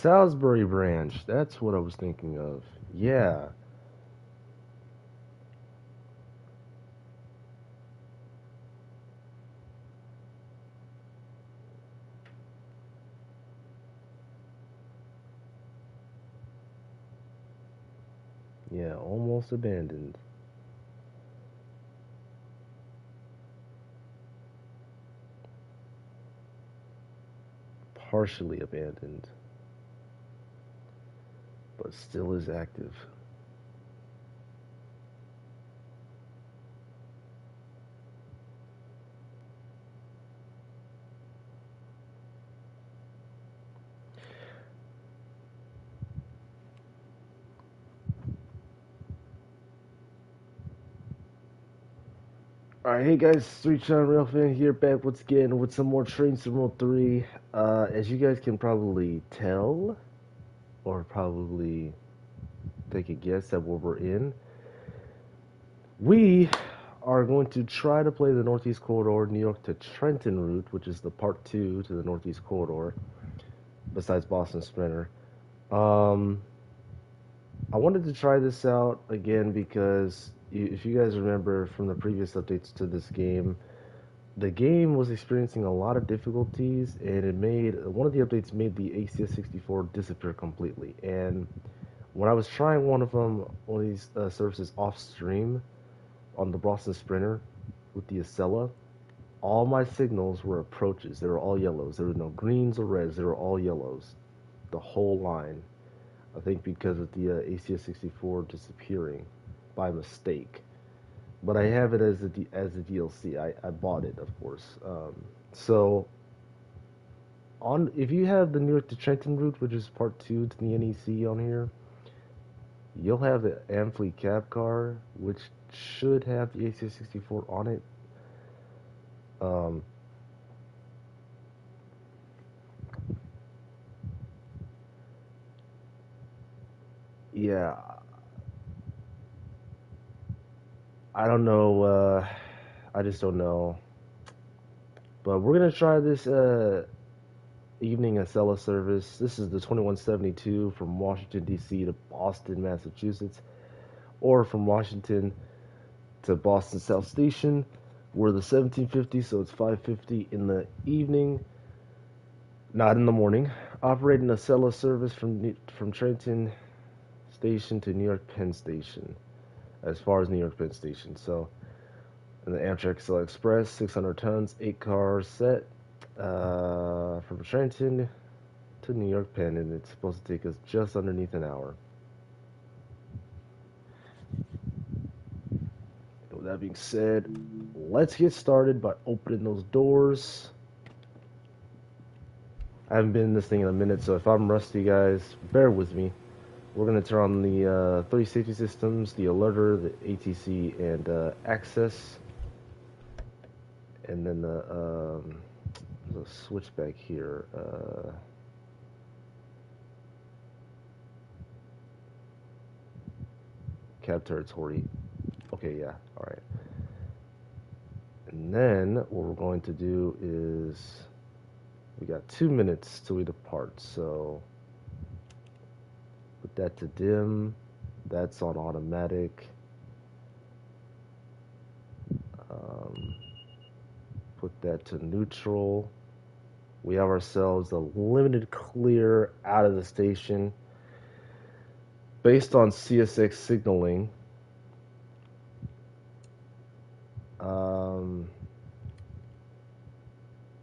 Salisbury branch. That's what I was thinking of. Yeah. Yeah, almost abandoned. Partially abandoned, but still is active. Alright, hey guys, Street Shine Rail Fan here, back once again with some more Train Sim 3. As you guys can probably tell, or probably take a guess at what we're in, we are going to try to play the Northeast Corridor, New York to Trenton route, which is the part 2 to the Northeast Corridor, besides Boston Sprinter. I wanted to try this out again because if you guys remember from the previous updates to this game, the game was experiencing a lot of difficulties, and it made one of the updates made the ACS 64 disappear completely. And when I was trying one of them, one of these services off stream on the Boston Sprinter with the Acela, all my signals were approaches. They were all yellows. There were no greens or reds. They were all yellows, the whole line. I think because of the ACS 64 disappearing by mistake. But I have it as a DLC. I bought it, of course. So on if you have the New York to Trenton route, which is part 2 to the NEC on here, you'll have the Amfleet cab car, which should have the ACS 64 on it. Um, yeah, I don't know. I just don't know. But we're gonna try this evening Acela service. This is the 2172 from Washington, D.C. to Boston, Massachusetts, or from Washington to Boston South Station. We're the 1750, so it's 5:50 in the evening, not in the morning. Operating a Acela service from Trenton Station to New York Penn Station, as far as New York Penn Station. So, in the Amtrak Acela Express, 600 tons, 8 cars set from Trenton to New York Penn, and it's supposed to take us just underneath an hour. And with that being said, let's get started by opening those doors. I haven't been in this thing in a minute, so if I'm rusty, guys, bear with me. We're going to turn on the 3 safety systems, the alerter, the ATC, and access. And then the switch back here. Cab territory. Okay, yeah, alright. And then what we're going to do is we got 2 minutes till we depart, so put that to dim. That's on automatic. Put that to neutral. We have ourselves a limited clear out of the station based on CSX signaling.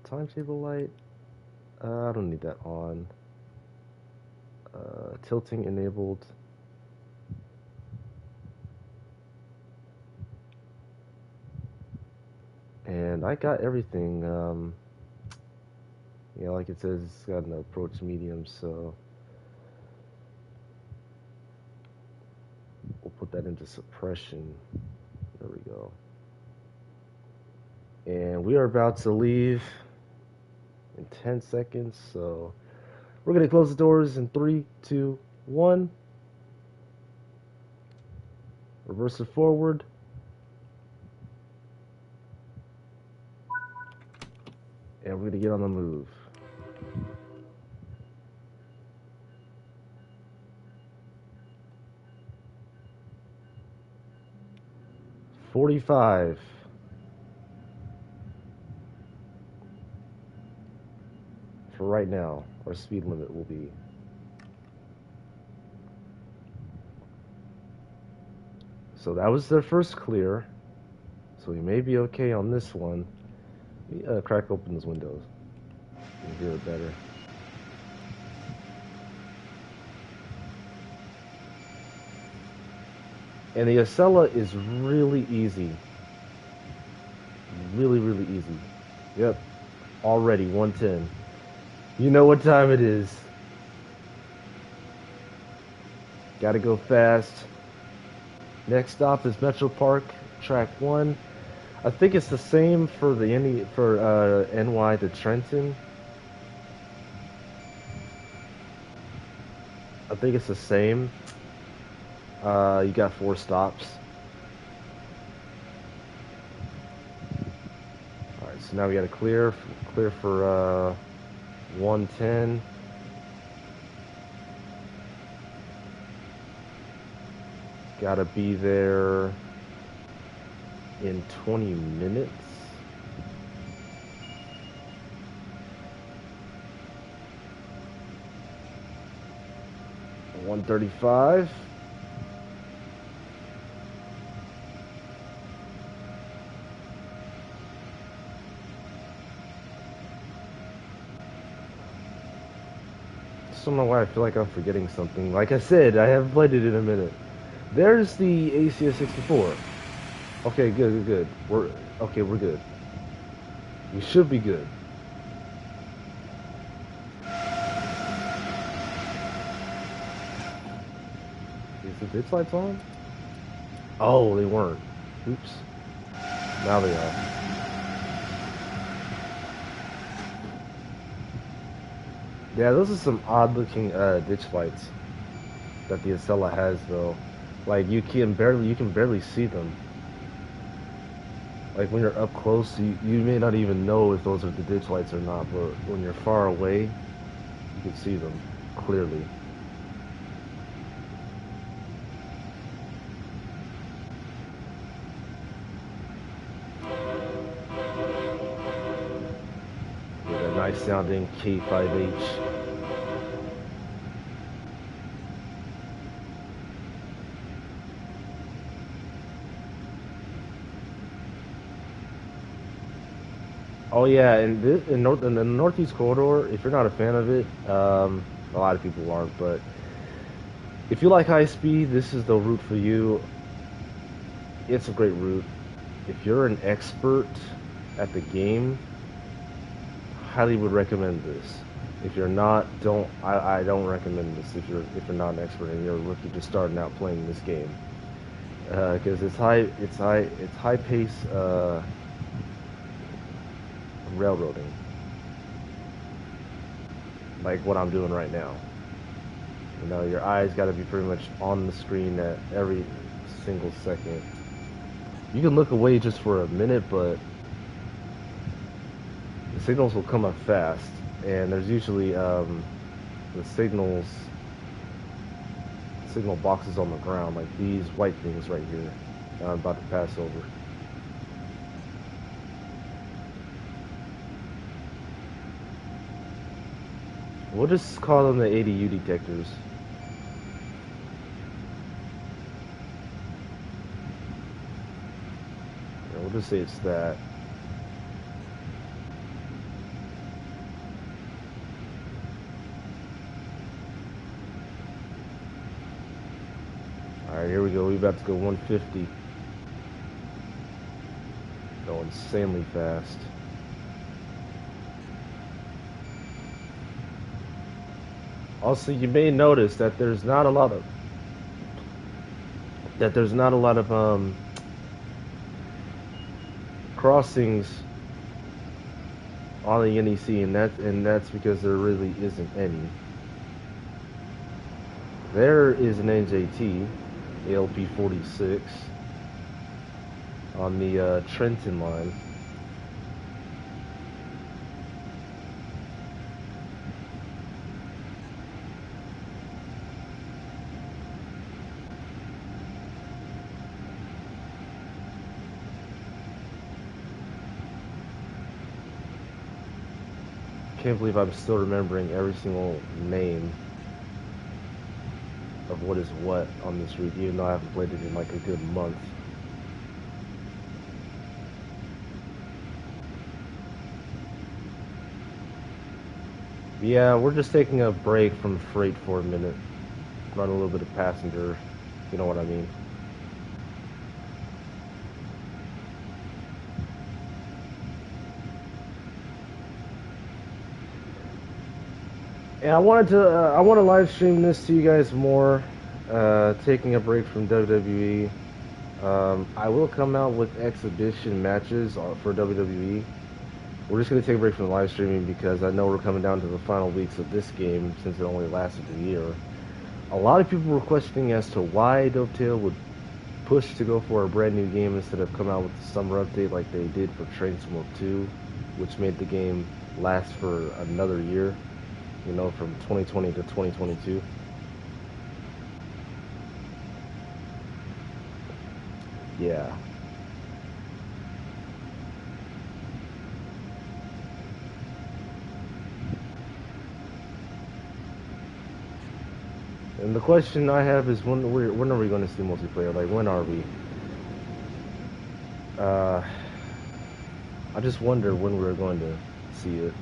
Timetable light. I don't need that on. Tilting enabled. And I got everything. Like it says, it's got an approach medium, so we'll put that into suppression. There we go. And we are about to leave in 10 seconds, so we're going to close the doors in 3, 2, 1. Reverse it forward. And we're going to get on the move. 45 for right now. Our speed limit will be. So that was their first clear. So we may be okay on this one. Let me crack open those windows. You can hear it better. And the Acela is really easy. Really, really easy. Yep. Already 110. You know what time it is. Gotta go fast. Next stop is Metro Park, track 1. I think it's the same for the NY to Trenton. I think it's the same. You got 4 stops. Alright, so now we got to clear for 110. Gotta be there in 20 minutes. $135. Just don't know why I feel like I'm forgetting something. Like I said, I haven't played it in a minute. There's the ACS 64. Okay, good. We're good. We should be good. Is the ditch lights on? Oh, they weren't. Oops. Now they are. Yeah, those are some odd-looking ditch lights that the Acela has, though. Like you can barely see them. Like when you're up close, you may not even know if those are the ditch lights or not. But when you're far away, you can see them clearly. Yeah, that nice sounding K5H. Oh yeah, and in the Northeast Corridor, if you're not a fan of it, a lot of people aren't, but if you like high speed, this is the route for you. It's a great route. If you're an expert at the game, highly would recommend this. If you're not, I don't recommend this if you're not an expert and you're a rookie just starting out playing this game, because it's high pace railroading, like what I'm doing right now. You know, your eyes got to be pretty much on the screen at every single second. You can look away just for a minute, but the signals will come up fast, and there's usually the signal boxes on the ground, like these white things right here that I'm about to pass over. We'll just call them the ADU detectors. Yeah, we'll just say it's that. Alright, here we go. We're about to go 150. Going insanely fast. Also, you may notice that there's not a lot of crossings on the NEC, and that's because there really isn't any. There is an NJT, ALP 46, on the Trenton line. Can't believe I'm still remembering every single name of what is what on this route, even though I haven't played it in like a good month. Yeah, we're just taking a break from freight for a minute. Run a little bit of passenger, you know what I mean. And I want to live stream this to you guys more. Taking a break from WWE. I will come out with exhibition matches for WWE. We're just going to take a break from the live streaming because I know we're coming down to the final weeks of this game since it only lasted a year. A lot of people were questioning as to why Dovetail would push to go for a brand new game instead of come out with the summer update like they did for Train Smoke 2, which made the game last for another year, you know, from 2020 to 2022. Yeah. And the question I have is when are we going to see multiplayer? Like, when are we? I just wonder when we're going to see it.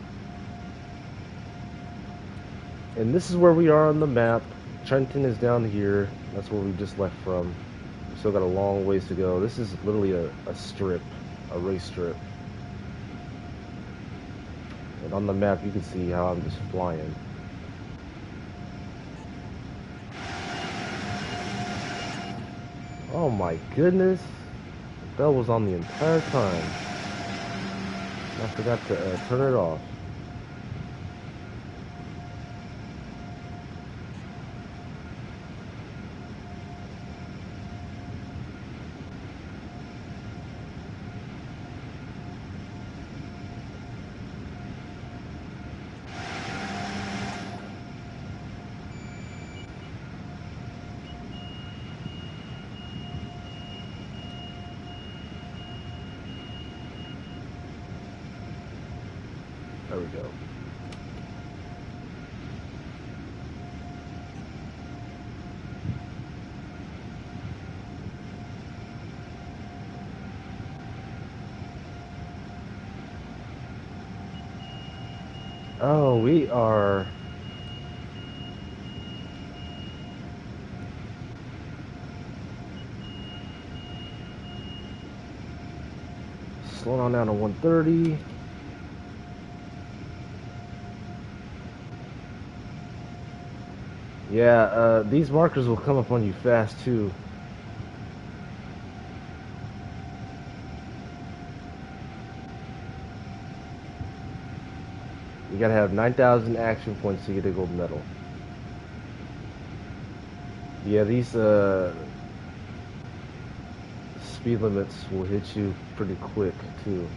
And this is where we are on the map. Trenton is down here. That's where we just left from. We still got a long ways to go. This is literally a strip, a race strip. And on the map, you can see how I'm just flying. Oh my goodness. The bell was on the entire time. I forgot to turn it off. There we go. Oh, we are... slowing on down to 130. Yeah, these markers will come up on you fast too. You gotta have 9,000 action points to get a gold medal. Yeah, these speed limits will hit you pretty quick too.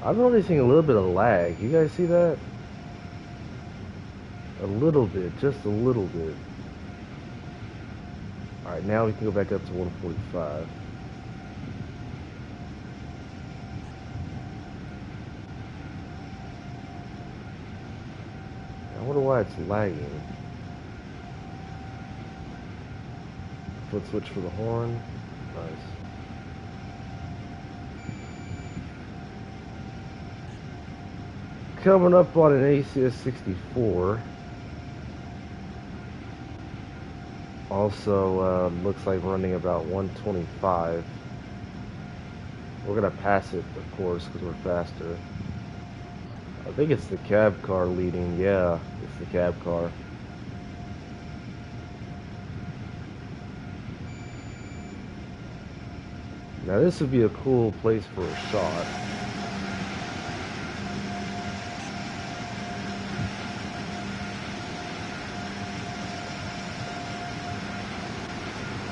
I'm noticing a little bit of lag. You guys see that? A little bit, just a little bit. Alright, now we can go back up to 145. I wonder why it's lagging. Foot switch for the horn. Nice. Coming up on an ACS 64. Also, looks like running about 125. We're gonna pass it, of course, because we're faster. I think it's the cab car leading. Yeah, it's the cab car. Now this would be a cool place for a shot.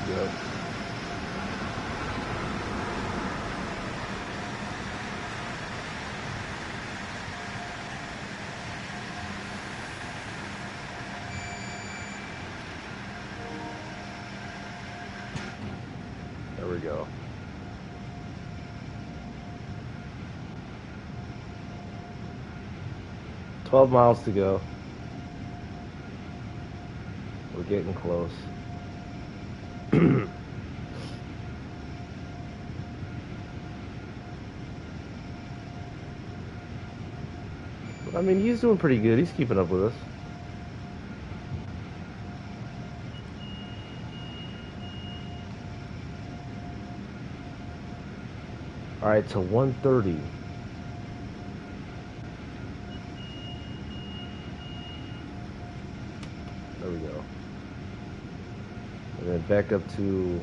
Yep. There we go. 12 miles to go. We're getting close. I mean, he's doing pretty good. He's keeping up with us. All right, to 130. There we go. And then back up to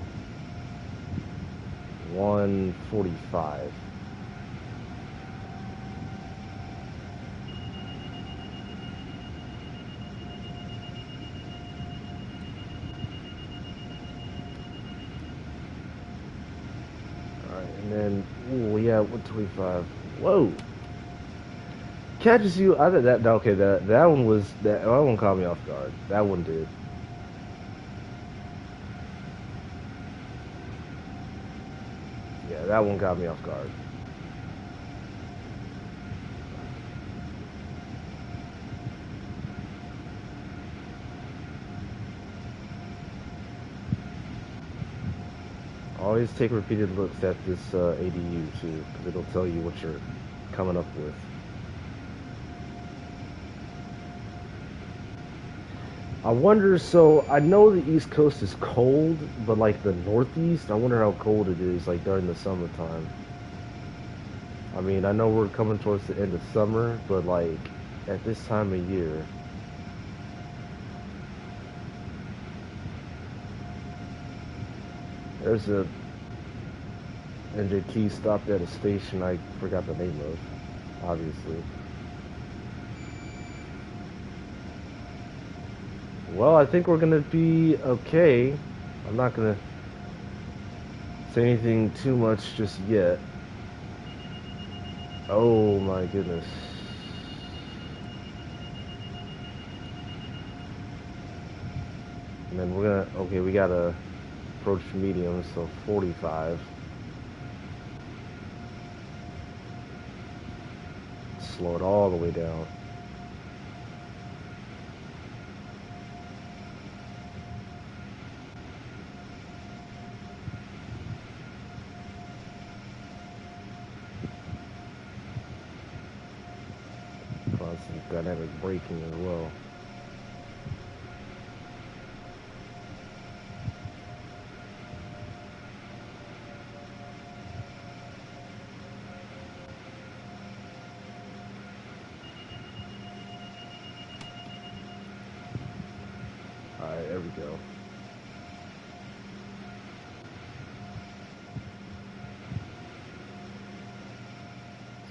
145. Alright, and then, ooh, yeah, 125. Whoa! Catches you. I did that. Okay, that one was that one caught me off guard. That one did. Yeah, that one got me off guard. Always take repeated looks at this ADU too, because it'll tell you what you're coming up with. I wonder, so I know the East Coast is cold, but like the Northeast, I wonder how cold it is like during the summertime. I mean, I know we're coming towards the end of summer, but like at this time of year. There's a NJT stopped at a station I forgot the name of, obviously. Well, I think we're gonna be okay. I'm not gonna say anything too much just yet. Oh my goodness. And then we're gonna, okay, we gotta approach medium, so 45. Slow it all the way down. Some dynamic braking as well. Alright, there we go.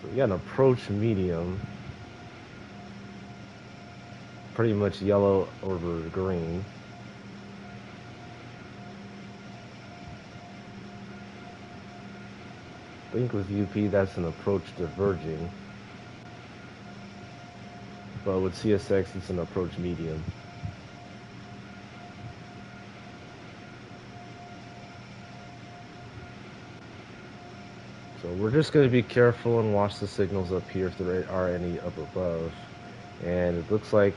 So we got an approach medium. Pretty much yellow over green. I think with UP that's an approach diverging. But with CSX it's an approach medium. So we're just going to be careful and watch the signals up here if there are any up above. And it looks like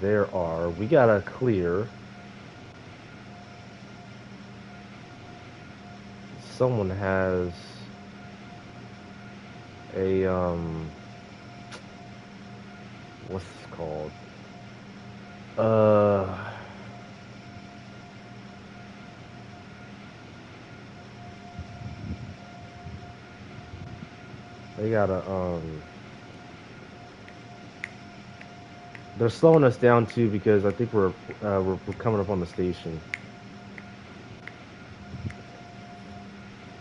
there are. We gotta clear. Someone has a what's this called? They got a they're slowing us down too because I think we're coming up on the station.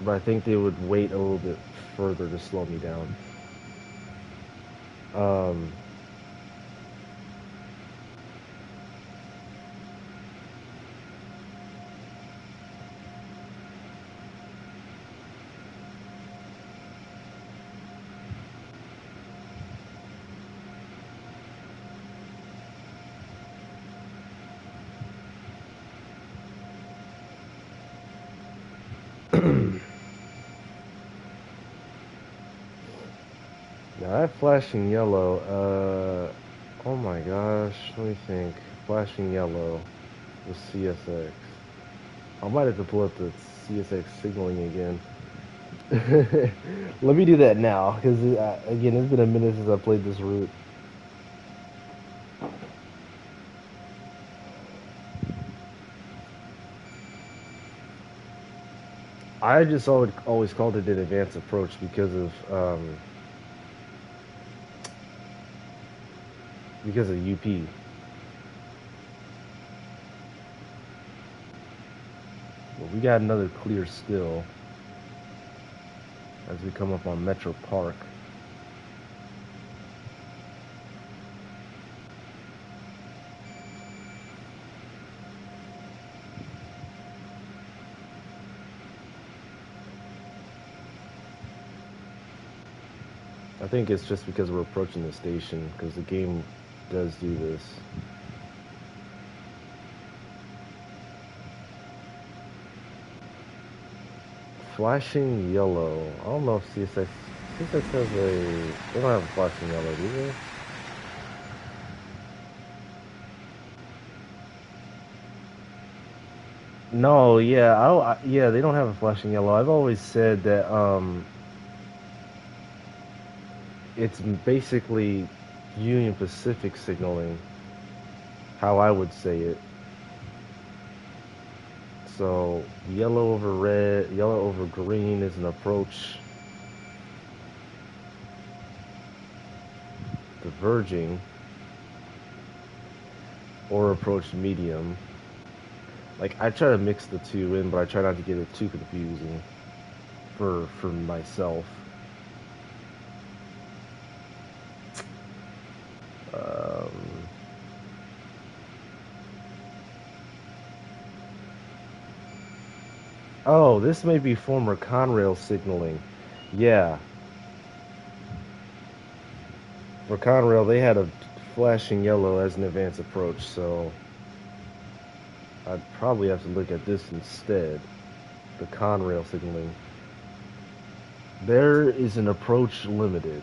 But I think they would wait a little bit further to slow me down. Now that flashing yellow, Oh my gosh, let me think. Flashing yellow with CSX. I might have to pull up the CSX signaling again. Let me do that now, because again, it's been a minute since I played this route. I just always called it an advanced approach because of UP. But we got another clear still as we come up on Metro Park. I think it's just because we're approaching the station, because the game does do this. Flashing yellow. I don't know if CSX has a. They don't have a flashing yellow, do they? No, yeah, yeah, they don't have a flashing yellow. I've always said that it's basically Union Pacific signaling, how I would say it. So yellow over red, yellow over green is an approach diverging or approach medium. Like I try to mix the two in, but I try not to get it too confusing for myself. Um, oh, this may be former Conrail signaling. Yeah, for Conrail they had a flashing yellow as an advance approach, so I'd probably have to look at this instead. The Conrail signaling. There is an approach limited.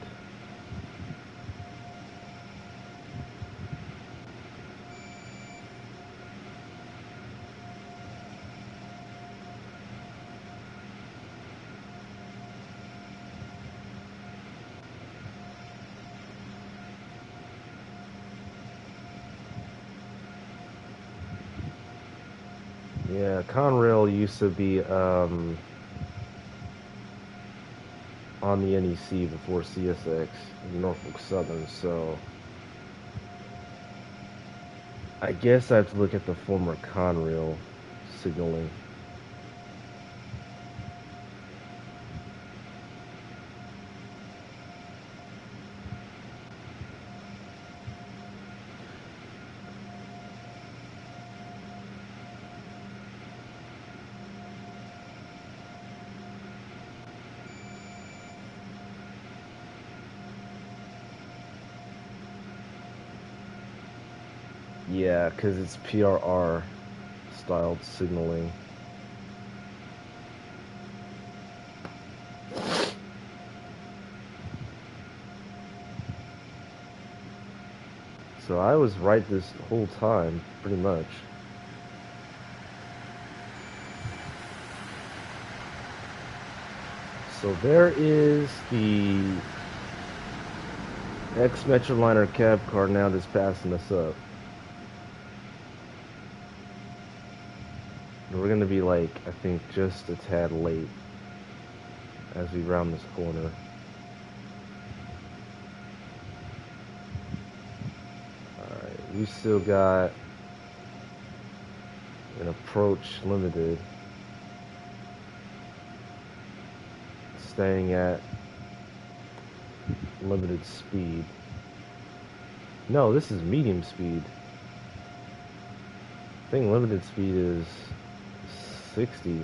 Yeah, Conrail used to be on the NEC before CSX in Norfolk Southern, so I guess I have to look at the former Conrail signaling. Yeah, because it's PRR styled signaling. So I was right this whole time, pretty much. So there is the ex-Metroliner cab car now that's passing us up. And we're gonna be like, I think, just a tad late as we round this corner. Alright, we still got an approach limited. Staying at limited speed. No, this is medium speed. I think limited speed is 60.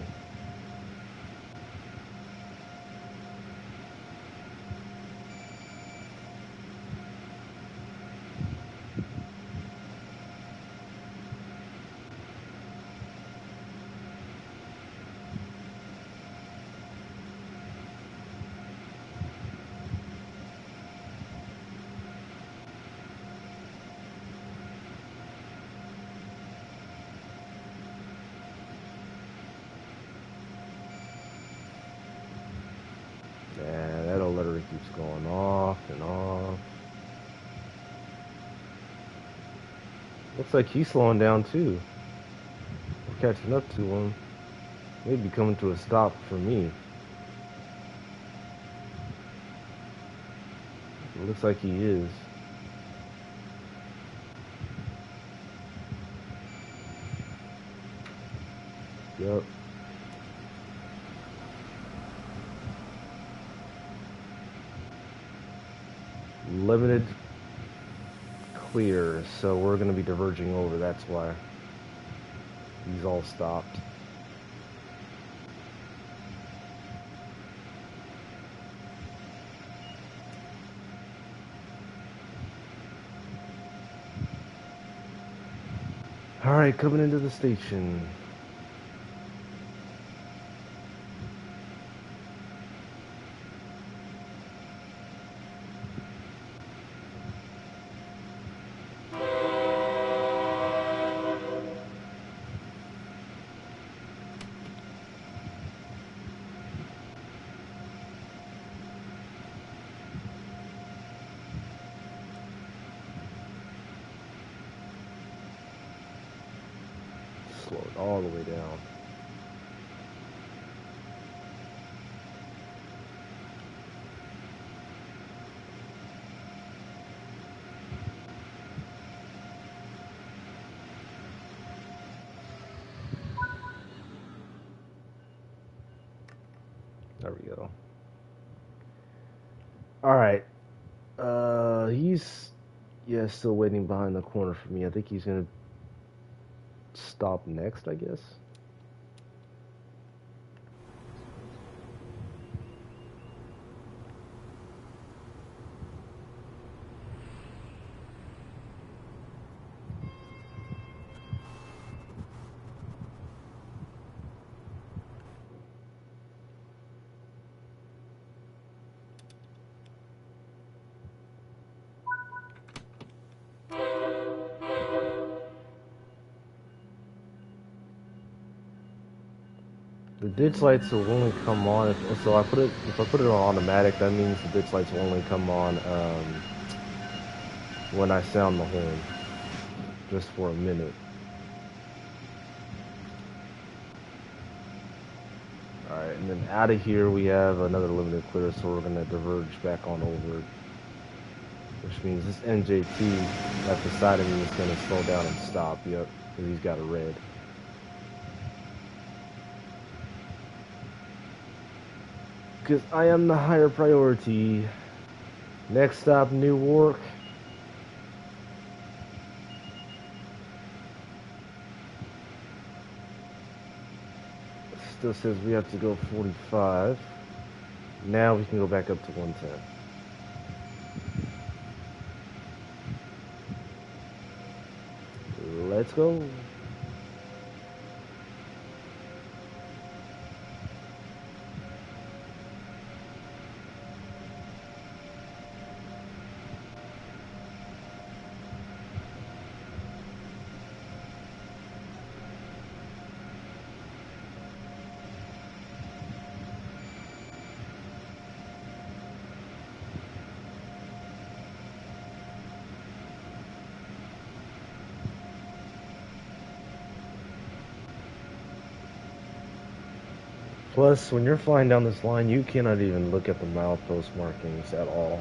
Looks like he's slowing down too. We're catching up to him. Maybe coming to a stop for me. It looks like he is. Yep. Limited clear, so we're going to be diverging over, that's why. He's all stopped. Alright, coming into the station. Slow it all the way down. There we go. Alright. He's still waiting behind the corner for me. I think he's gonna stop next, I guess. The ditch lights will only come on if I put it on automatic. That means the ditch lights will only come on when I sound the horn, just for a minute. All right, and then out of here we have another limited clear, so we're gonna diverge back on over, which means this NJT at the side of me is gonna slow down and stop. Yep, because he's got a red. Because I am the higher priority. Next stop, Newark. Still says we have to go 45. Now we can go back up to 110. Let's go. Plus, when you're flying down this line, you cannot even look at the milepost markings at all.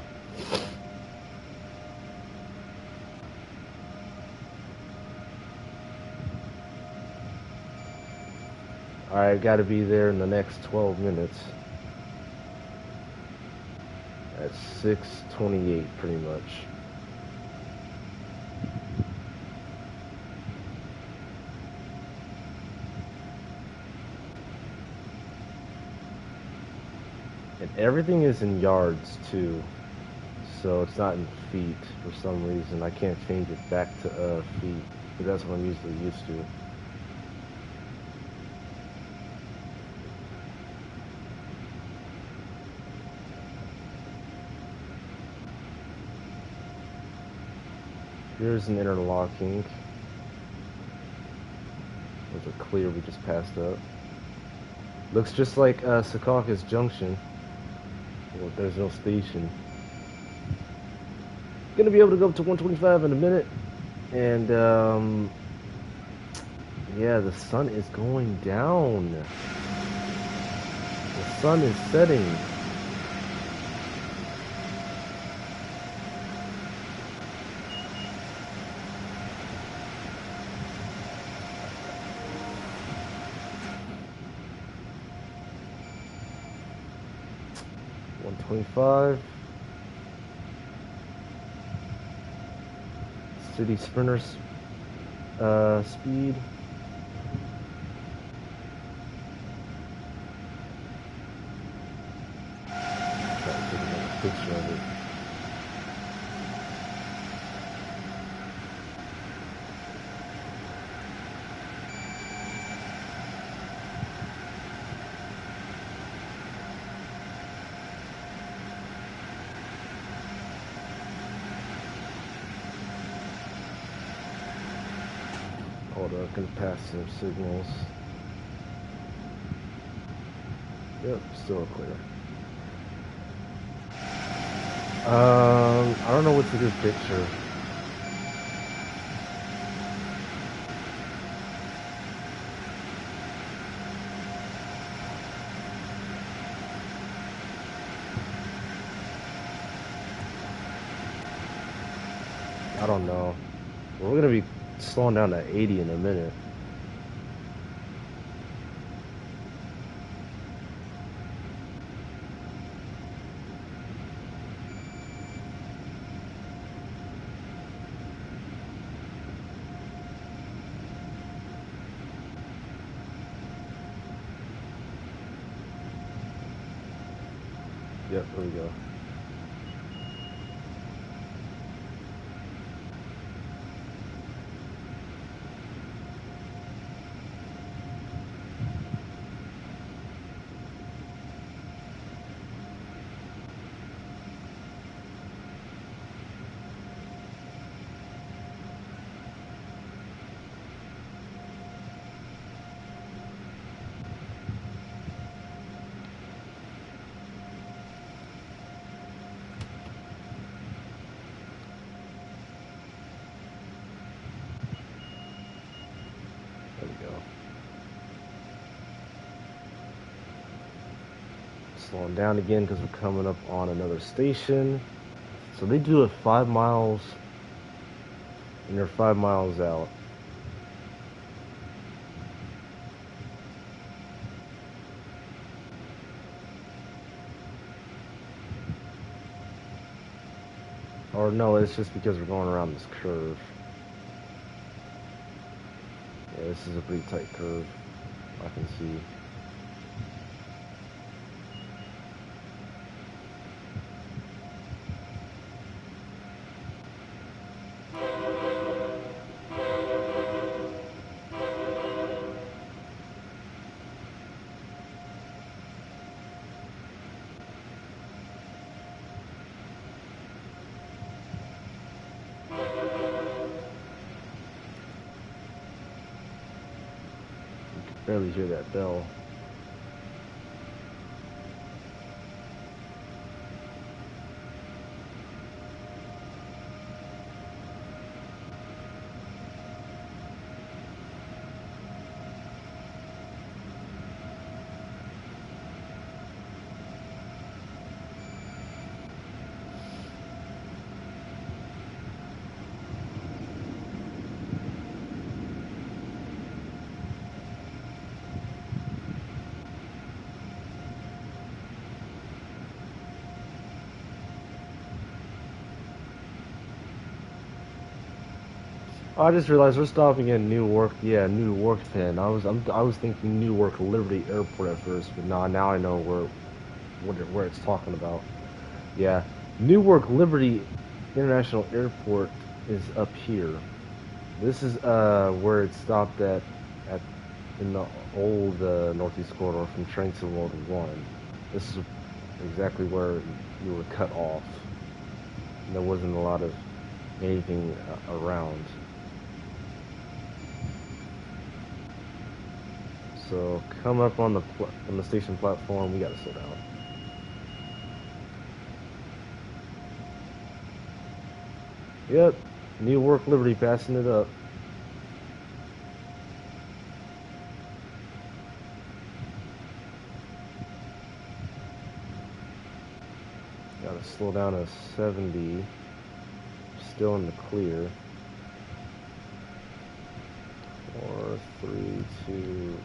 I gotta be there in the next 12 minutes. At 6:28, pretty much. And everything is in yards too, so it's not in feet for some reason. I can't change it back to feet, but that's what I'm usually used to. Here's an interlocking. There's a clear we just passed up. Looks just like Secaucus Junction. Well, there's no station. Gonna be able to go up to 125 in a minute. And yeah, the sun is going down. The sun is setting. One 25. City sprinters speed. Try to take another picture of it. Hold on, I can pass some signals. Yep, still clear. I don't know what's a good picture. I don't know. We're gonna be slowing down to 80 in a minute. Yep, there we go. There we go. Slowing down again because we're coming up on another station. So they do it 5 miles, and they're 5 miles out. Or no, it's just because we're going around this curve. Yeah, this is a pretty tight curve, I can see. You can barely hear that bell. Oh, I just realized we're stopping in Newark. Yeah, Newark Penn. I was thinking Newark Liberty Airport at first, but nah, now I know where it's talking about. Yeah, Newark Liberty International Airport is up here. This is where it stopped at in the old Northeast Corridor from Train to World War One. This is exactly where you were cut off. And there wasn't a lot of anything around. So come up on the station platform. We gotta slow down. Yep, New York Liberty passing it up. Gotta slow down to 70. Still in the clear. 4, 3, 2, 1.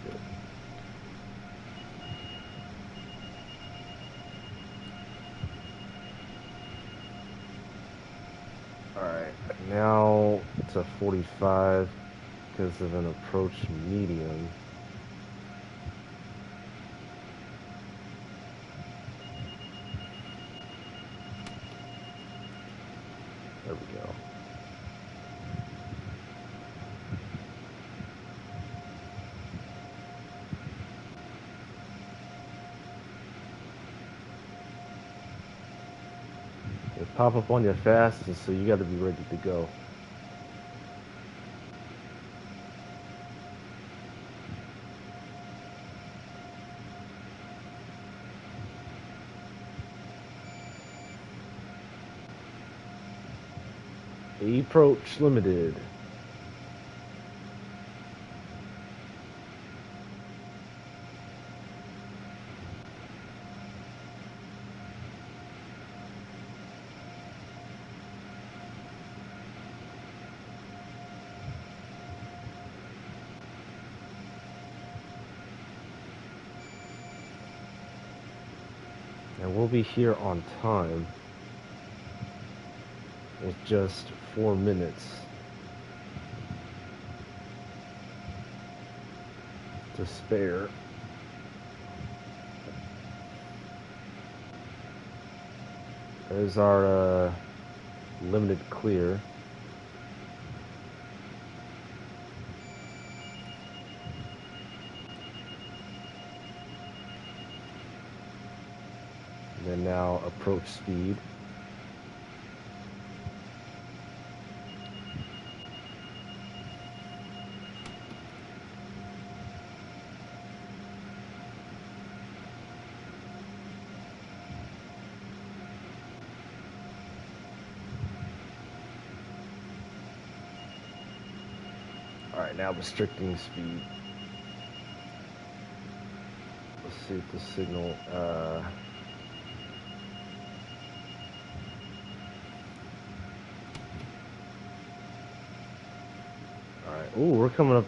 Good. Alright, now it's a 45 because of an approach medium. There we go. They pop up on you fast, and so you got to be ready to go. Approach limited. And we'll be here on time with just 4 minutes to spare. There's our limited clear. And then now approach speed. Alright, now restricting speed. Let's see if the signal, Alright, ooh, we're coming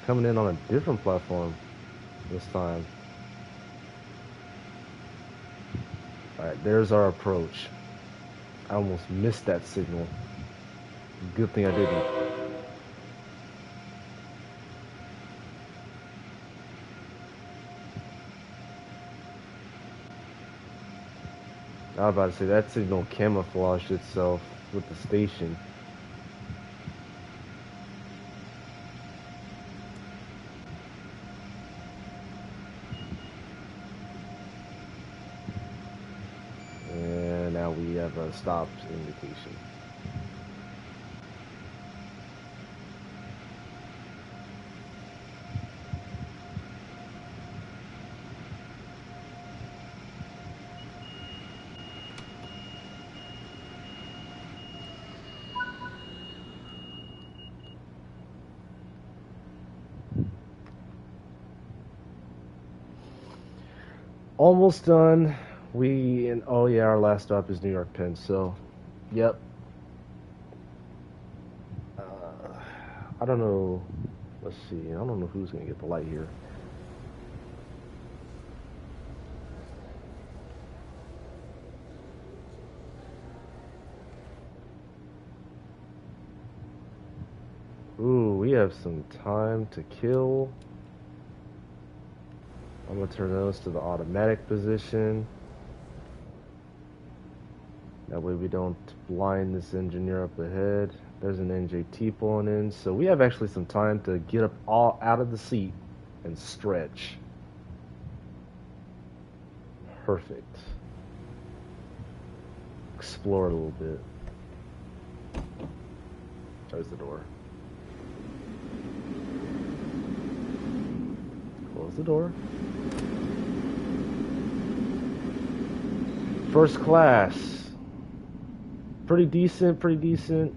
in on a different platform this time. Alright, there's our approach. I almost missed that signal. Good thing I didn't. I was about to say that signal camouflaged itself with the station. And now we have a stop indication. Almost done. Oh yeah, our last stop is New York Penn, so, yep. I don't know, let's see, I don't know who's gonna get the light here. Ooh, we have some time to kill. I'm gonna turn those to the automatic position. That way we don't blind this engineer up ahead. There's an NJT pulling in. So we have actually some time to get up all out of the seat and stretch. Perfect. Explore a little bit. There's the door. Close the door. First class. Pretty decent, pretty decent.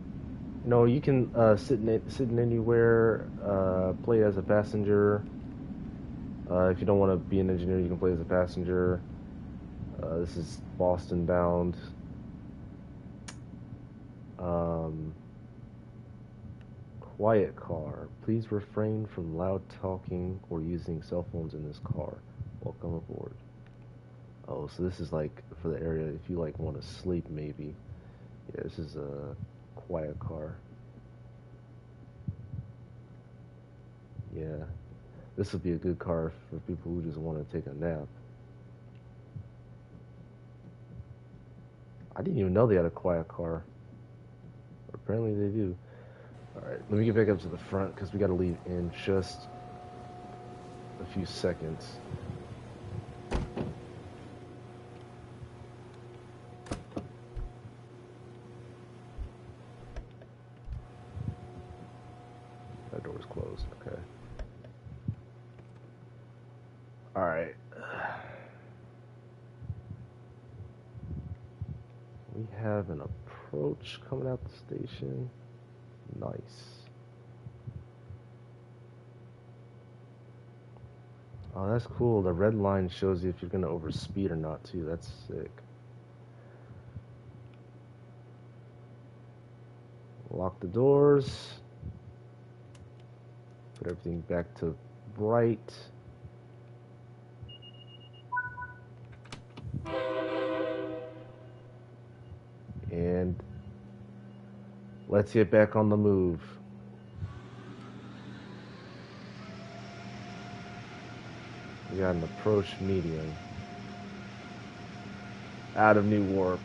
You know, you can sit in anywhere, play as a passenger. If you don't want to be an engineer, you can play as a passenger. This is Boston bound. Um, Quiet car. Please refrain from loud talking or using cell phones in this car. Welcome aboard. Oh, so this is like for the area if you like want to sleep maybe. Yeah, this is a quiet car. Yeah, this would be a good car for people who just want to take a nap. I didn't even know they had a quiet car. Apparently they do. Alright, let me get back up to the front because we got to leave in just a few seconds. That door's closed, okay. Alright. We have an approach coming out the station. Nice. Oh, that's cool. The red line shows you if you're going to overspeed or not, too. That's sick. Lock the doors. Put everything back to bright. And let's get back on the move. We got an approach medium. Out of Newark.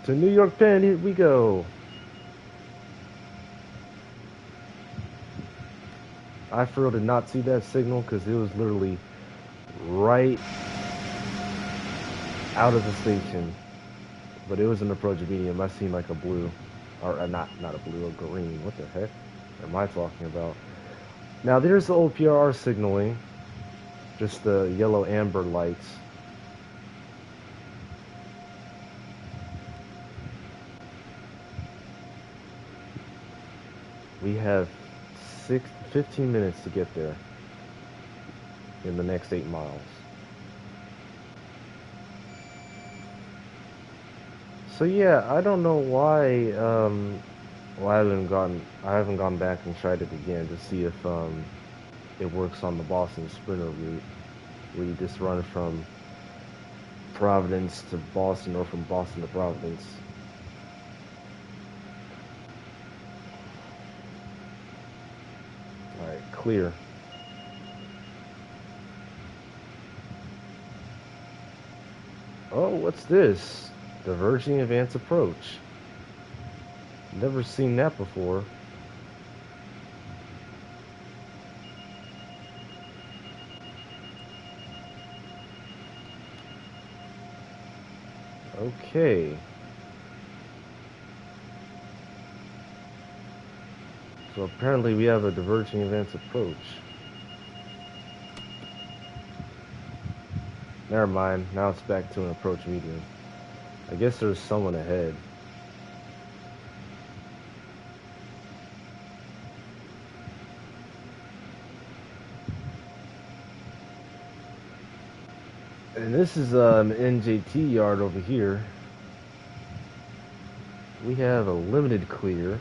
To New York Penn, here we go. I for real did not see that signal because it was literally right out of the station. But it was an approach medium. I seen like a blue. Or not a blue, a green. What the heck am I talking about? Now there's the old PRR signaling. Just the yellow amber lights. We have 15 minutes to get there in the next 8 miles. So yeah, I don't know why well, I haven't gone back and tried it again to see if it works on the Boston Sprinter route where you just run from Providence to Boston or from Boston to Providence. Alright, clear. Oh, what's this? Diverging advance approach. Never seen that before. Okay. So apparently we have a diverging advance approach. Never mind, now it's back to an approach medium. I guess there's someone ahead. And this is an NJT yard over here. We have a limited clear.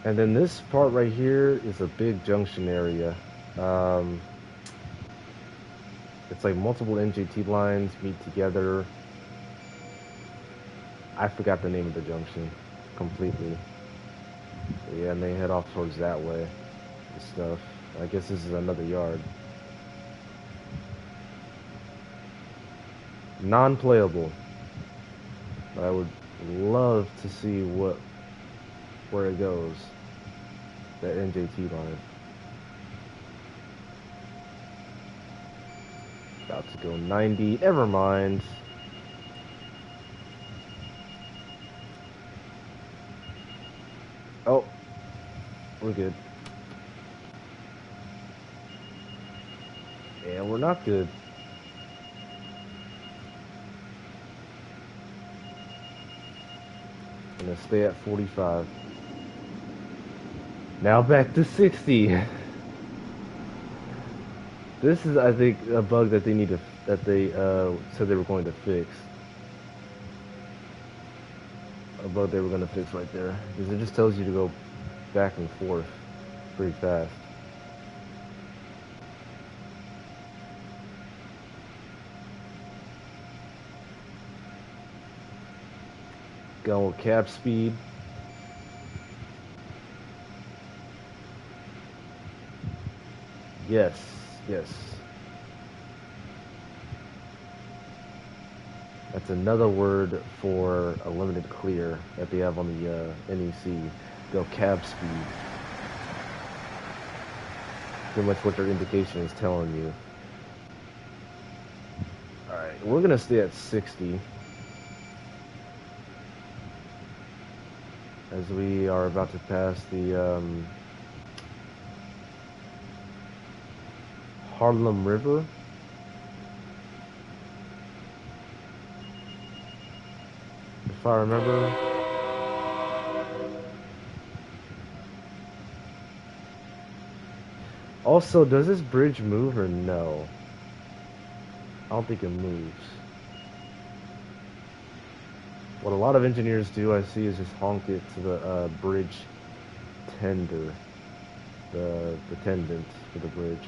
And then this part right here is a big junction area. It's like multiple NJT lines meet together. I forgot the name of the junction completely. But yeah, and they head off towards that way and stuff. I guess this is another yard. Non-playable. But I would love to see where it goes. That NJT line. About to go 90. Never mind. Oh, we're good. And we're not good. Gonna stay at 45. Now back to 60. This is, I think, a bug that they that they said they were going to fix. A bug they were going to fix right there, because it just tells you to go back and forth pretty fast. Going with cap speed. Yes, yes. That's another word for a limited clear that they have on the NEC. Go cab speed. Pretty much what their indication is telling you. Alright, we're gonna stay at 60. As we are about to pass the Harlem River. If I remember. Also, does this bridge move or no? I don't think it moves. What a lot of engineers do, I see, is just honk it to the bridge tender. The tendons for the bridge.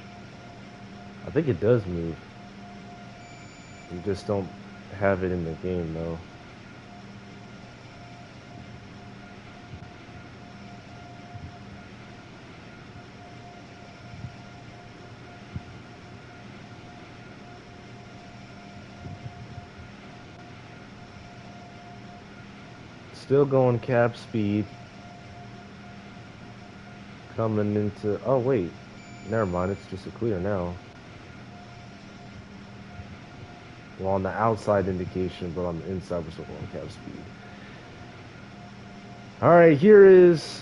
I think it does move. You just don't have it in the game, though. Still going cap speed. Coming into... Oh, wait. Never mind. It's just a clear now. Well, on the outside indication, but on the inside, we're still going cap speed. Alright, here is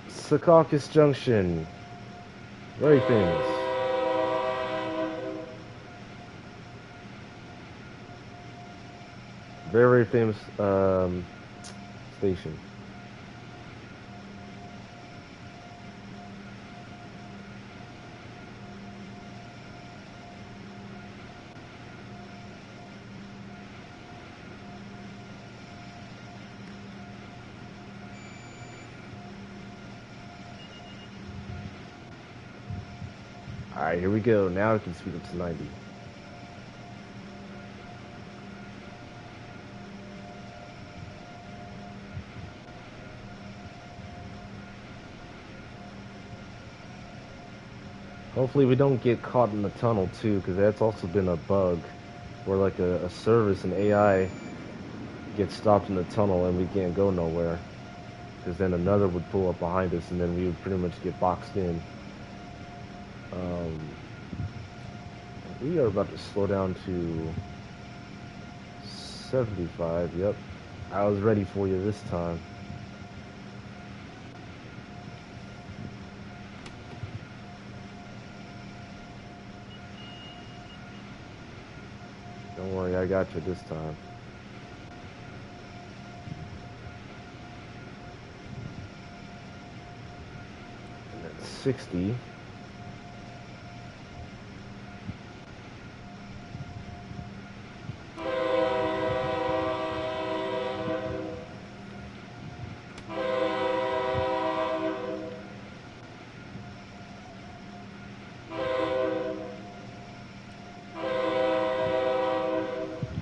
Secaucus Junction. Very famous. Very, very famous station. Alright, here we go. Now I can speed up to 90. Hopefully we don't get caught in the tunnel too, because that's also been a bug where like a service, an AI, gets stopped in the tunnel and we can't go nowhere. Because then another would pull up behind us and then we would pretty much get boxed in. We are about to slow down to 75, yep. I was ready for you this time. Don't worry, I got you this time. And then 60.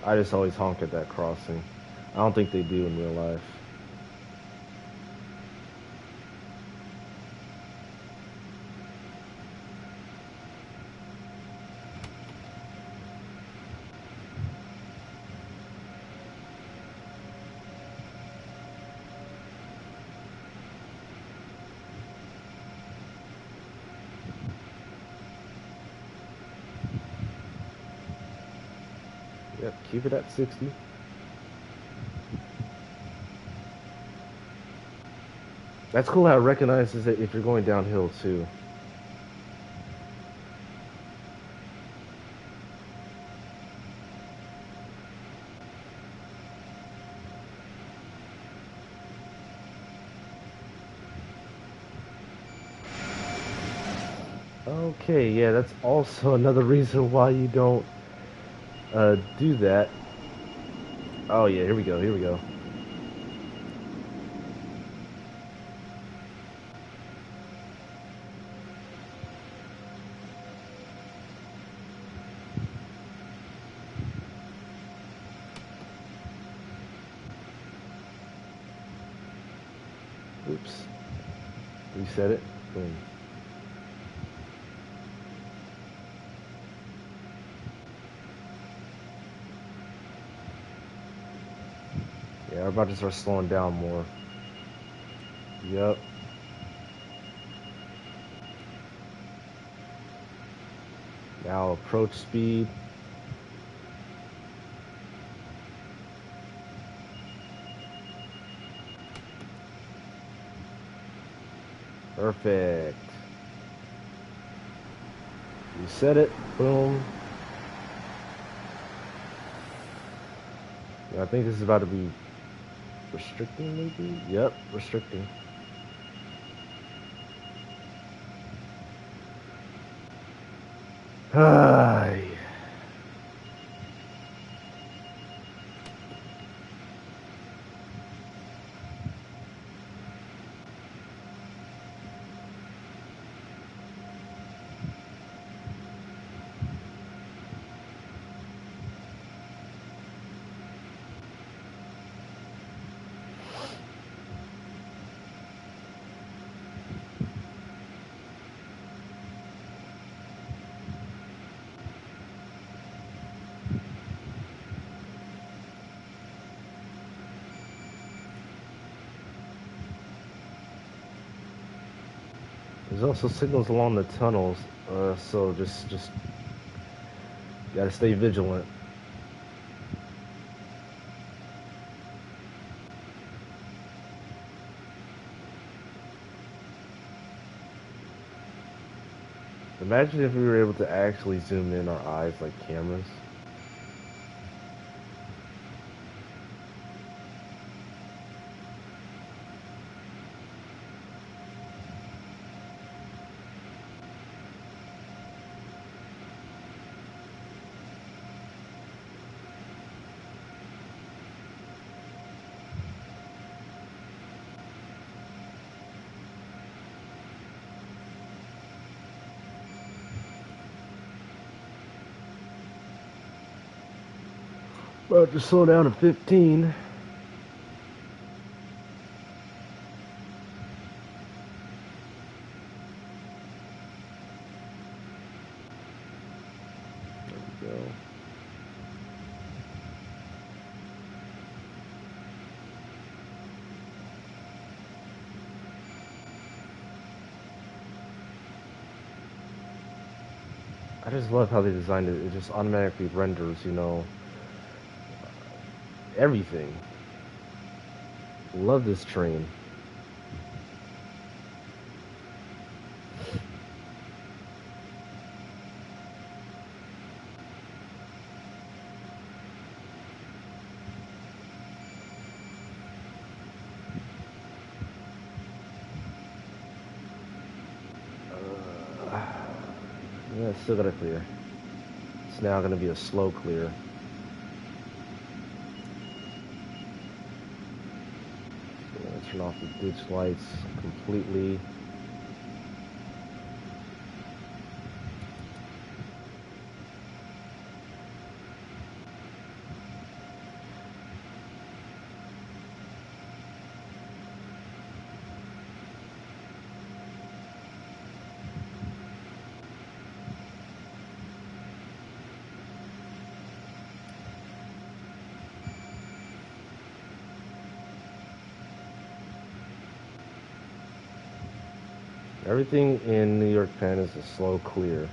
I just always honk at that crossing. I don't think they do in real life. Yep, keep it at 60. That's cool how it recognizes it if you're going downhill too. Okay, yeah, that's also another reason why you don't do that. Oh yeah, here we go, here we go. Oops. Reset it. Boom. Yeah, we're about to start slowing down more. Yep. Now approach speed. Perfect. Reset it. Boom. Yeah, I think this is about to be restricting, maybe? Yep, restricting. Hi. There's also signals along the tunnels, so just gotta stay vigilant. Imagine if we were able to actually zoom in our eyes like cameras. About to slow down to 15. There we go. I just love how they designed it. It just automatically renders, everything. Love this train. Yeah, still gotta clear. It's now gonna be a slow clear. So I'm gonna turn off the ditch lights completely. Everything in New York Penn is a slow clear.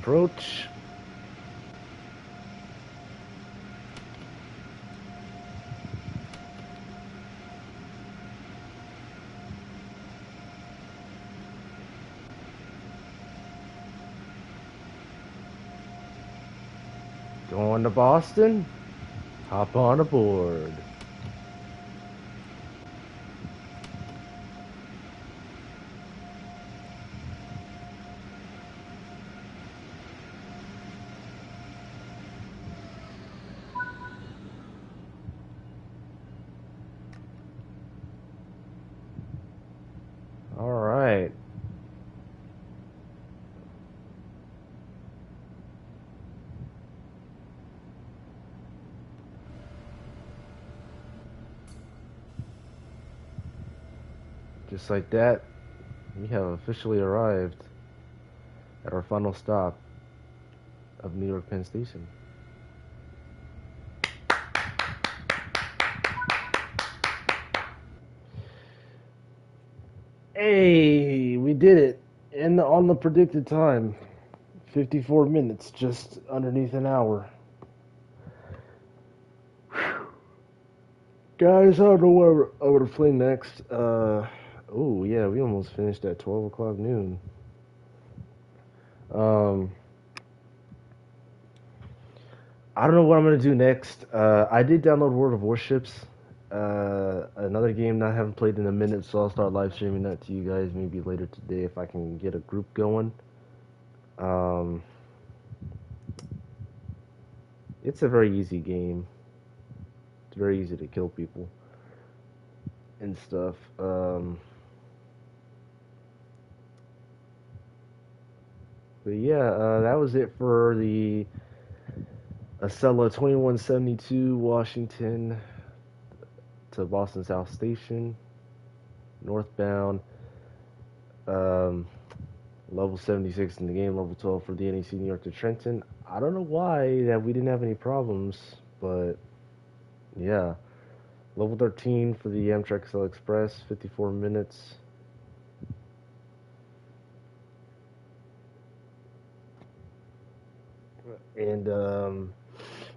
approach. Going to Boston? Hop on aboard. All right. Just like that, we have officially arrived at our final stop of New York Penn Station. Hey, we did it. And on the predicted time. 54 minutes, just underneath an hour. Whew. Guys, I don't know where I would play next. Oh yeah, we almost finished at 12 o'clock noon. Um, I don't know what I'm gonna do next. I did download World of Warships, another game that I haven't played in a minute, so I'll start live streaming that to you guys maybe later today if I can get a group going. Um, it's a very easy game. It's very easy to kill people and stuff. But yeah, that was it for the Acela 2172 Washington to Boston South Station, northbound. Um, level 76 in the game, level 12 for the NEC New York to Trenton. I don't know why that we didn't have any problems, but yeah. Level 13 for the Amtrak XL Express, 54 minutes. And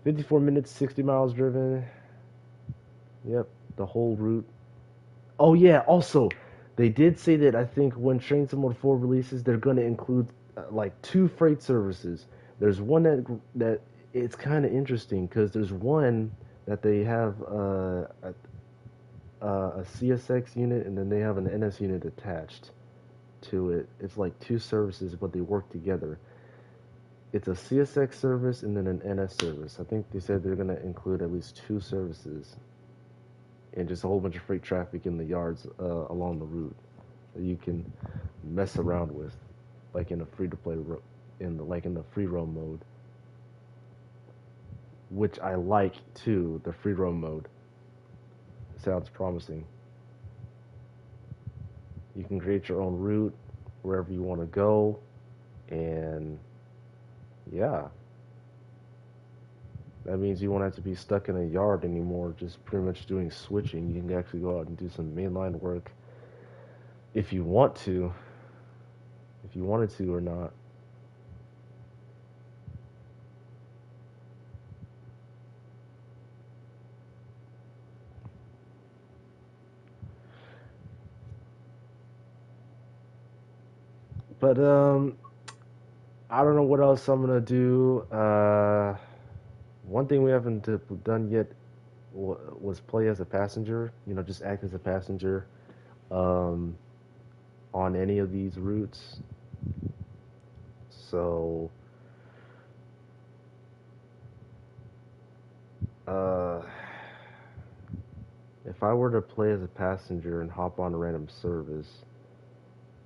54 minutes, 60 miles driven. Yep, the whole route. Oh yeah, also, they did say that I think when Train Sim 4 releases, they're going to include like two freight services. There's one that it's kind of interesting because there's one that they have a CSX unit and then they have an NS unit attached to it. It's like two services, but they work together. It's a CSX service and then an NS service. I think they said they're going to include at least two services and just a whole bunch of freight traffic in the yards along the route that you can mess around with, like in a free-to-play in the free roam mode, which I like too. The free roam mode sounds promising. You can create your own route wherever you want to go, and yeah, that means you won't have to be stuck in a yard anymore, just pretty much doing switching. You can actually go out and do some mainline work if you want to, if you wanted to or not. But I don't know what else I'm gonna do. One thing we haven't done yet was play as a passenger. You know, just act as a passenger um, on any of these routes. So, uh, if I were to play as a passenger and hop on a random service,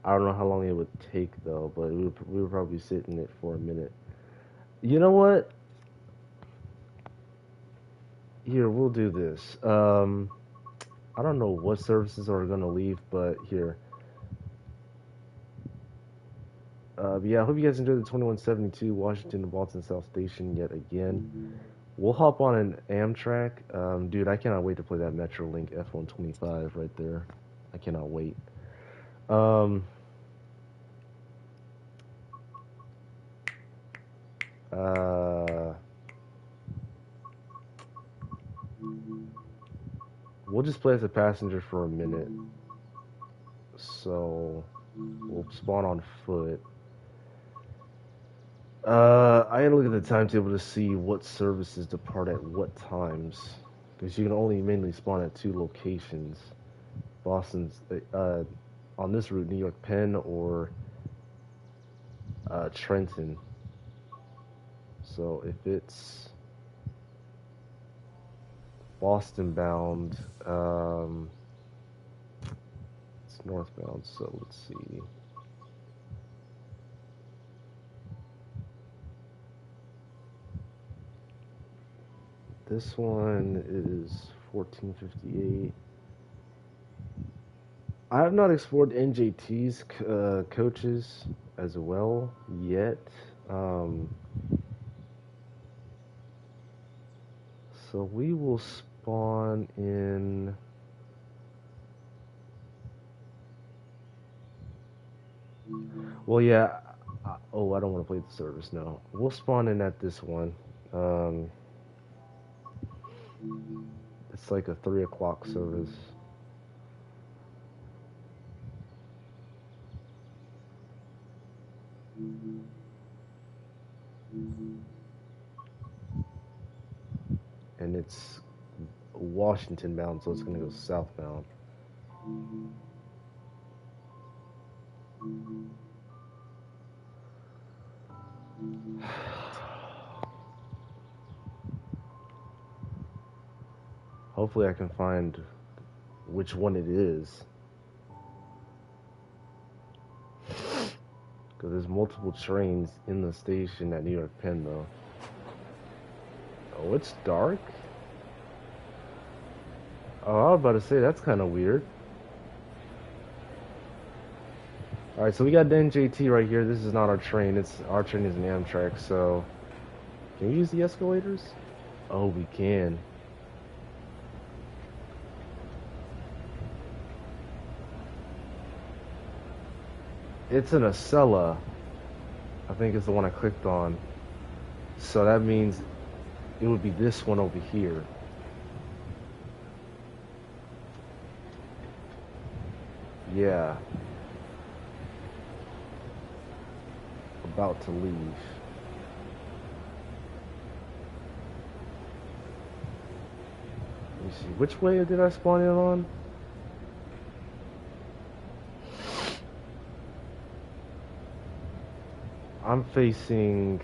I don't know how long it would take though, but we would probably sit in it for a minute. You know what? Here, we'll do this. I don't know what services are gonna leave, but here. But yeah, I hope you guys enjoyed the 2172 Washington to Boston South Station yet again. We'll hop on an Amtrak. Dude, I cannot wait to play that Metrolink F125 right there. I cannot wait. Um, Uh, we'll just play as a passenger for a minute. So we'll spawn on foot. I had to look at the timetable to see what services depart at what times, because you can only mainly spawn at two locations. Boston's on this route, New York Penn or Trenton. So if it's Boston bound, it's northbound. So let's see. This one is 1458. I have not explored NJT's coaches as well yet. So we will spawn in. Well, yeah. Oh, I don't want to play the service. No, we'll spawn in at this one. Um, it's like a 3 o'clock service. And it's Washington bound, so it's gonna go southbound. Hopefully I can find which one it is. Because there's multiple trains in the station at New York Penn, though. Oh, it's dark? Oh, I was about to say, that's kind of weird. Alright, so we got the NJT right here. This is not our train. Our train is an Amtrak, so... Can we use the escalators? Oh, we can. It's an Acela. I think it's the one I clicked on. So that means it would be this one over here. Yeah. About to leave. Let me see. Which way did I spawn in on? I'm facing...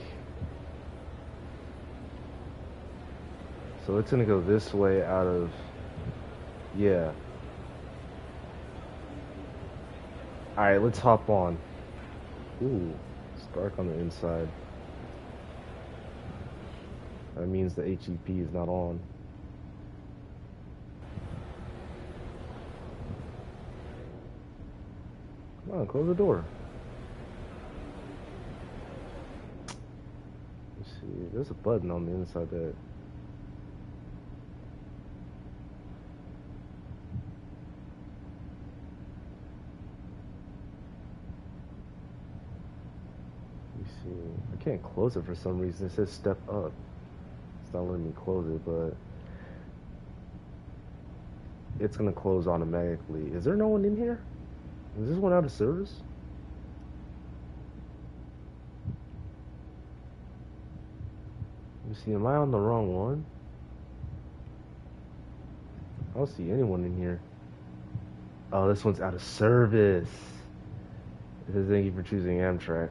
So it's gonna go this way out of... Yeah. Alright, let's hop on. Ooh, it's dark on the inside. That means the HEP is not on. Come on, close the door. Let's see, there's a button on the inside that... I can't close it for some reason. It says step up. It's not letting me close it, but it's gonna close automatically. Is there no one in here? Is this one out of service? Let me see, am I on the wrong one? I don't see anyone in here. Oh, this one's out of service. It says thank you for choosing Amtrak.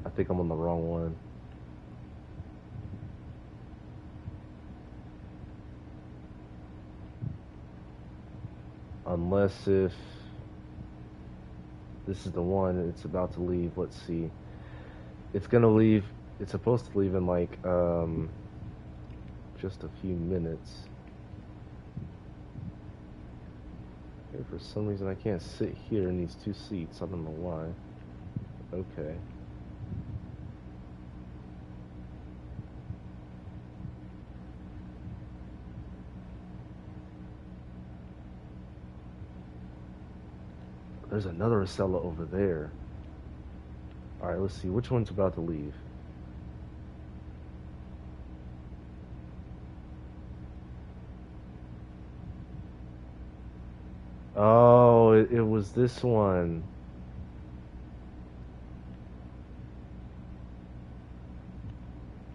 I think I'm on the wrong one. Unless if this is the one, it's about to leave. Let's see. It's gonna leave. It's supposed to leave in like just a few minutes. Okay, for some reason I can't sit here in these two seats. I don't know why. Okay. there's another Acela over there. All right, let's see which one's about to leave. Oh, it was this one.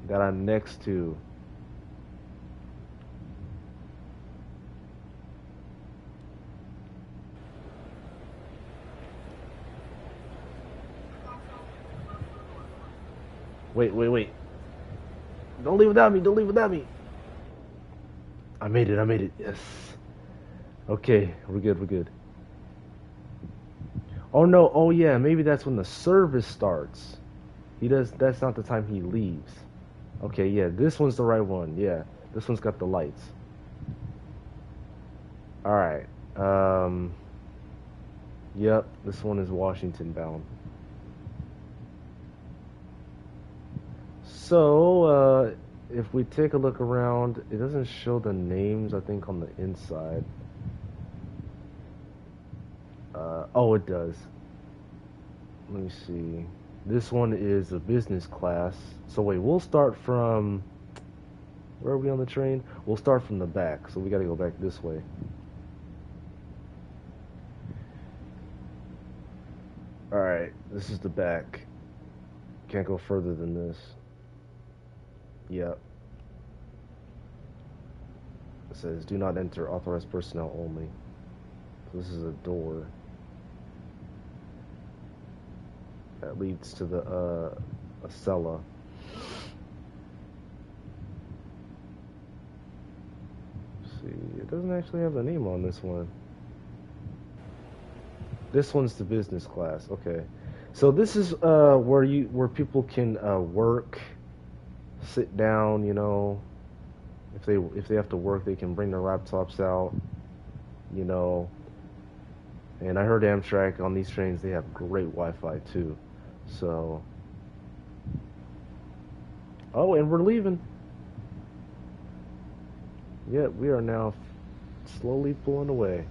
That I'm next to. Wait, wait, wait. Don't leave without me. Don't leave without me. I made it. I made it. Yes. Okay, we're good. We're good. Oh no. Oh yeah. Maybe that's when the service starts. He does. That's not the time he leaves. Okay. Yeah. This one's the right one. Yeah. This one's got the lights. All right. Um. Yep. This one is Washington bound. So, if we take a look around, it doesn't show the names, I think, on the inside. Oh, it does. Let me see. This one is a business class. So wait, we'll start from, where are we on the train? We'll start from the back, so we gotta go back this way. Alright, this is the back. Can't go further than this. Yep. It says, do not enter, authorized personnel only. So this is a door that leads to the, a cella. See, it doesn't actually have the name on this one. This one's the business class. Okay, so this is where people can work, sit down. You know, if they have to work, they can bring their laptops out. You know, and I heard Amtrak on these trains they have great Wi-Fi too. So, oh, and we're leaving. Yeah, we are now slowly pulling away.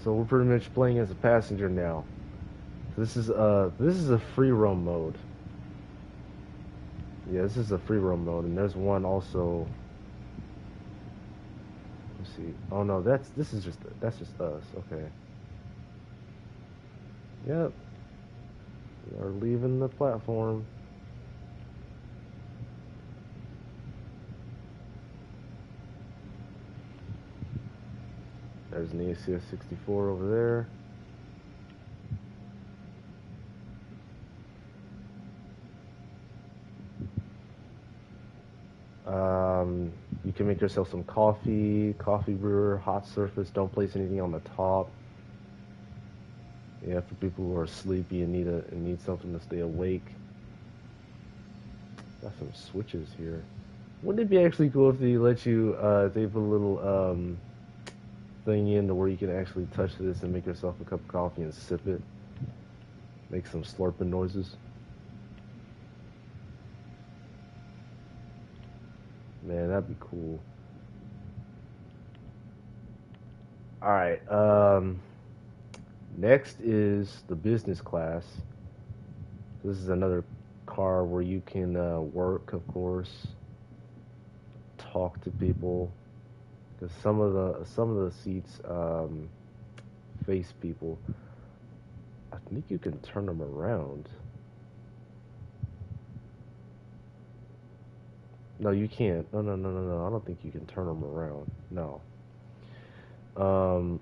So we're pretty much playing as a passenger now. This is a free roam mode. Yeah, this is a free roam mode, and there's one also. Let's see. Oh no, that's just us. Okay. Yep. We are leaving the platform. There's an ACS 64 over there. You can make yourself some coffee brewer, hot surface. Don't place anything on the top. Yeah, for people who are sleepy and need something to stay awake. Got some switches here. Wouldn't it be actually cool if they let you, they put a little thing in to where you can actually touch this and make yourself a cup of coffee and sip it? Make some slurping noises. Man, that'd be cool. All right. Next is the business class. This is another car where you can work, of course, talk to people. Because some of the seats face people. I think you can turn them around. No, you can't. No, no, no, no, no. I don't think you can turn them around. No. Um,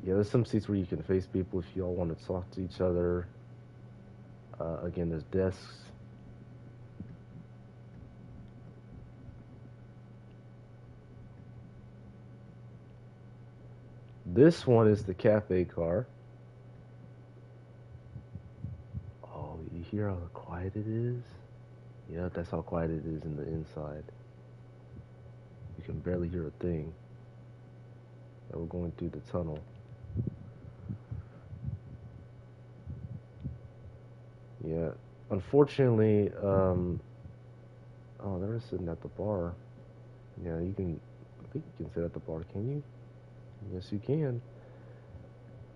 yeah, there's some seats where you can face people if you all want to talk to each other. Again, there's desks. This one is the cafe car. Oh, you hear how quiet it is? Yeah, that's how quiet it is in the inside. You can barely hear a thing. And we're going through the tunnel. Yeah. Unfortunately, oh, they're sitting at the bar. Yeah, you can, I think you can sit at the bar, can you? Yes, you can.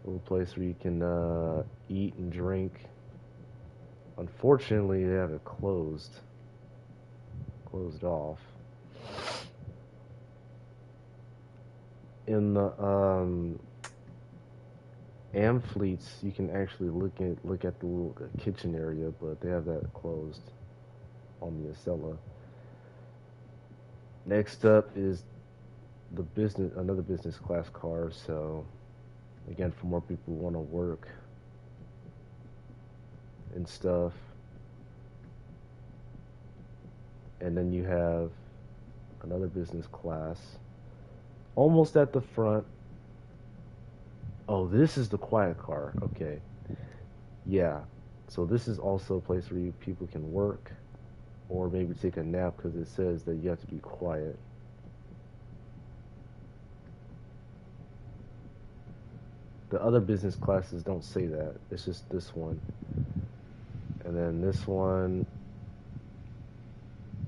A little place where you can eat and drink. Unfortunately, they have it closed off. In the Amfleets, you can actually look at the little kitchen area, but they have that closed on the Acela. Next up is another business class car. So again, for more people who want to work and stuff. And then you have another business class, almost at the front. Oh, this is the quiet car. Okay, yeah. So this is also a place where people can work or maybe take a nap because it says that you have to be quiet. The other business classes don't say that. It's just this one. And then this one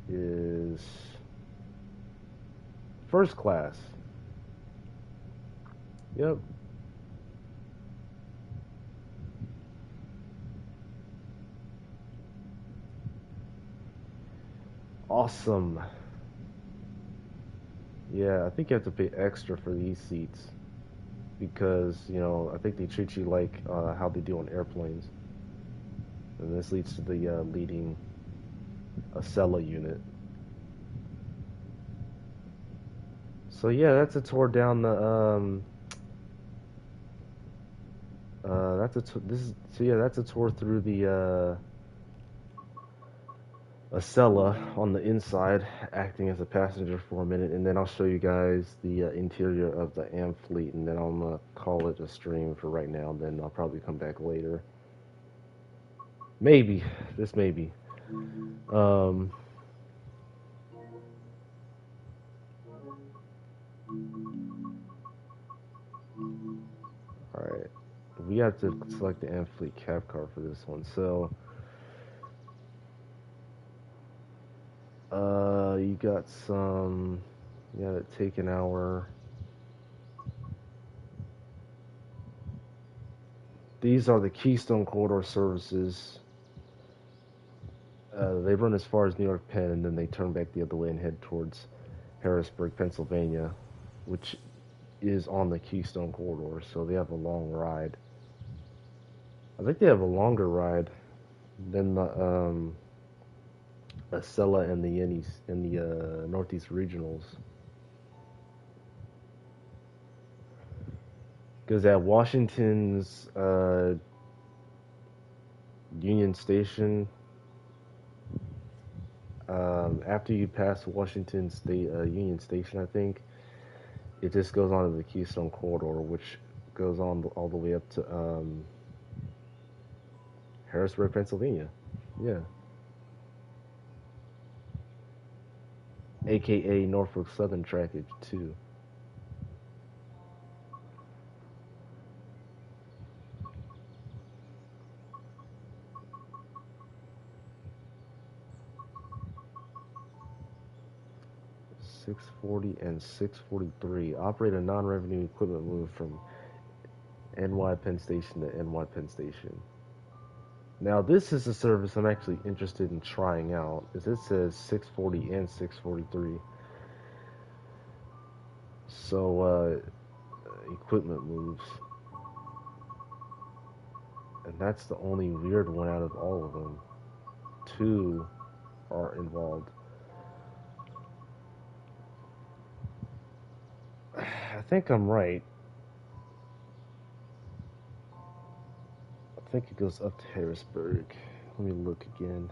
is first class. Yep. Awesome. Yeah, I think you have to pay extra for these seats because, I think they treat you like how they do on airplanes. And this leads to the leading Acela unit. So yeah, that's a tour down the that's a tour through the Acela on the inside, acting as a passenger for a minute, and then I'll show you guys the interior of the Amfleet, and then I'm gonna call it a stream for right now. And then I'll probably come back later. Maybe, just maybe. Um, all right, we have to select the Amfleet cab car for this one. So, you got some. You got it take an hour. These are the Keystone Corridor services. They run as far as New York Penn, and then they turn back the other way and head towards Harrisburg, Pennsylvania, which is on the Keystone Corridor. So they have a long ride. I think they have a longer ride than the Acela and the Yennies and the Northeast Regionals. Because at Washington's Union Station, after you pass Washington State Union Station, I think it just goes on to the Keystone Corridor, which goes on all the way up to Harrisburg, Pennsylvania. Yeah, aka Norfolk Southern trackage too. 640 and 643 operate a non-revenue equipment move from NY Penn Station to NY Penn Station. Now this is a service I'm actually interested in trying out, as it says 640 and 643. So equipment moves, and that's the only weird one out of all of them. Two are involved. I think I'm right. I think it goes up to Harrisburg. Let me look again.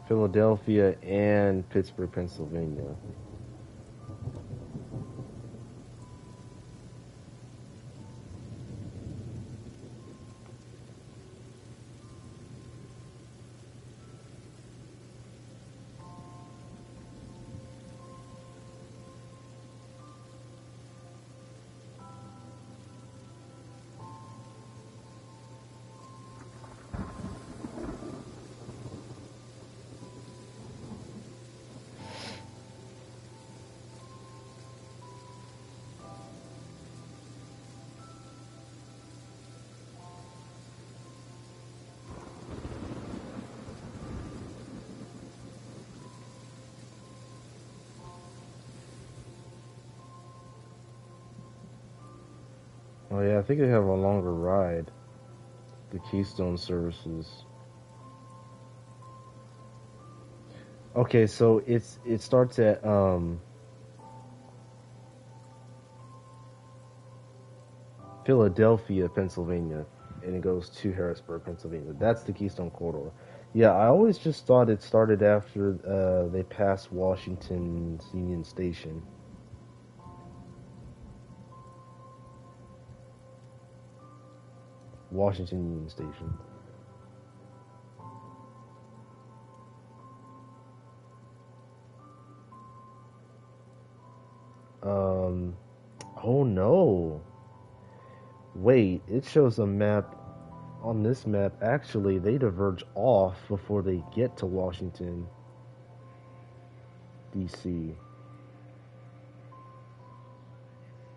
Philadelphia and Pittsburgh, Pennsylvania. Oh yeah, I think they have a longer ride. The Keystone services. Okay, so it starts at Philadelphia, Pennsylvania, and it goes to Harrisburg, Pennsylvania. That's the Keystone Corridor. Yeah, I always just thought it started after they passed Washington's Union Station. Washington Union Station. Um, oh no. Wait, it shows a map on this map. Actually, they diverge off before they get to Washington, D.C.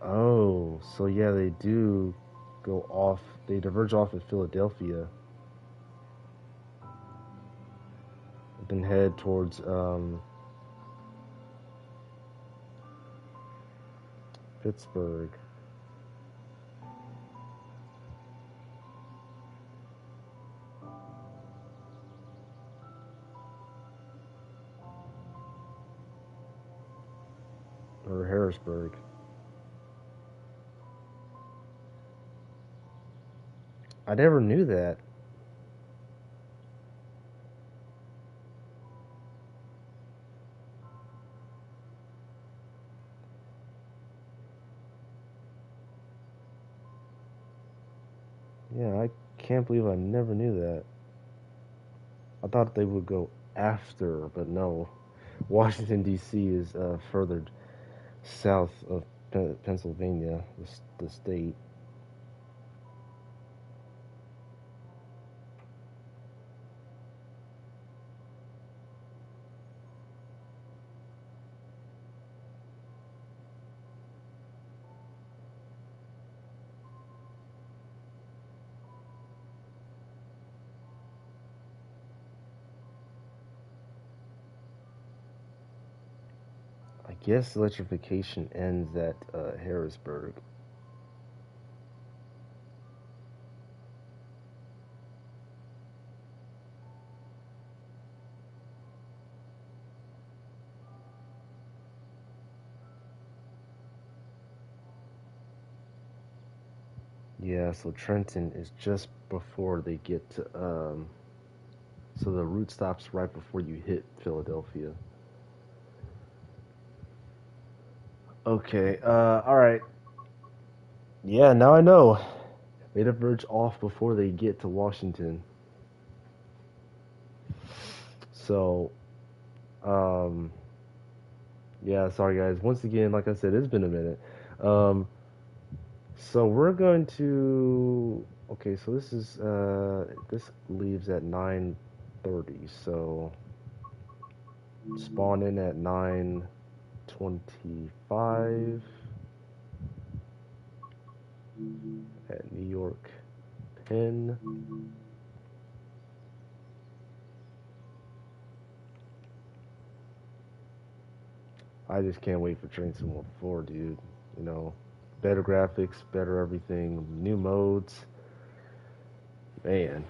Oh, so yeah, they do go off. They diverge off at Philadelphia, then head towards Pittsburgh. Or Harrisburg. I never knew that. Yeah, I can't believe I never knew that. I thought they would go after, but no. Washington D.C. is further south of Pennsylvania, the state. I guess electrification ends at Harrisburg. Yeah, so Trenton is just before they get to so the route stops right before you hit Philadelphia. Okay, all right. Yeah, now I know. They diverge off before they get to Washington. So, um, yeah, sorry guys. Once again, like I said, it's been a minute. Um, so we're going to. Okay, so this leaves at 9:30. So spawn in at 9:25 at New York Penn. I just can't wait for Train Sim 4, dude. You know, better graphics, better everything, new modes. Man.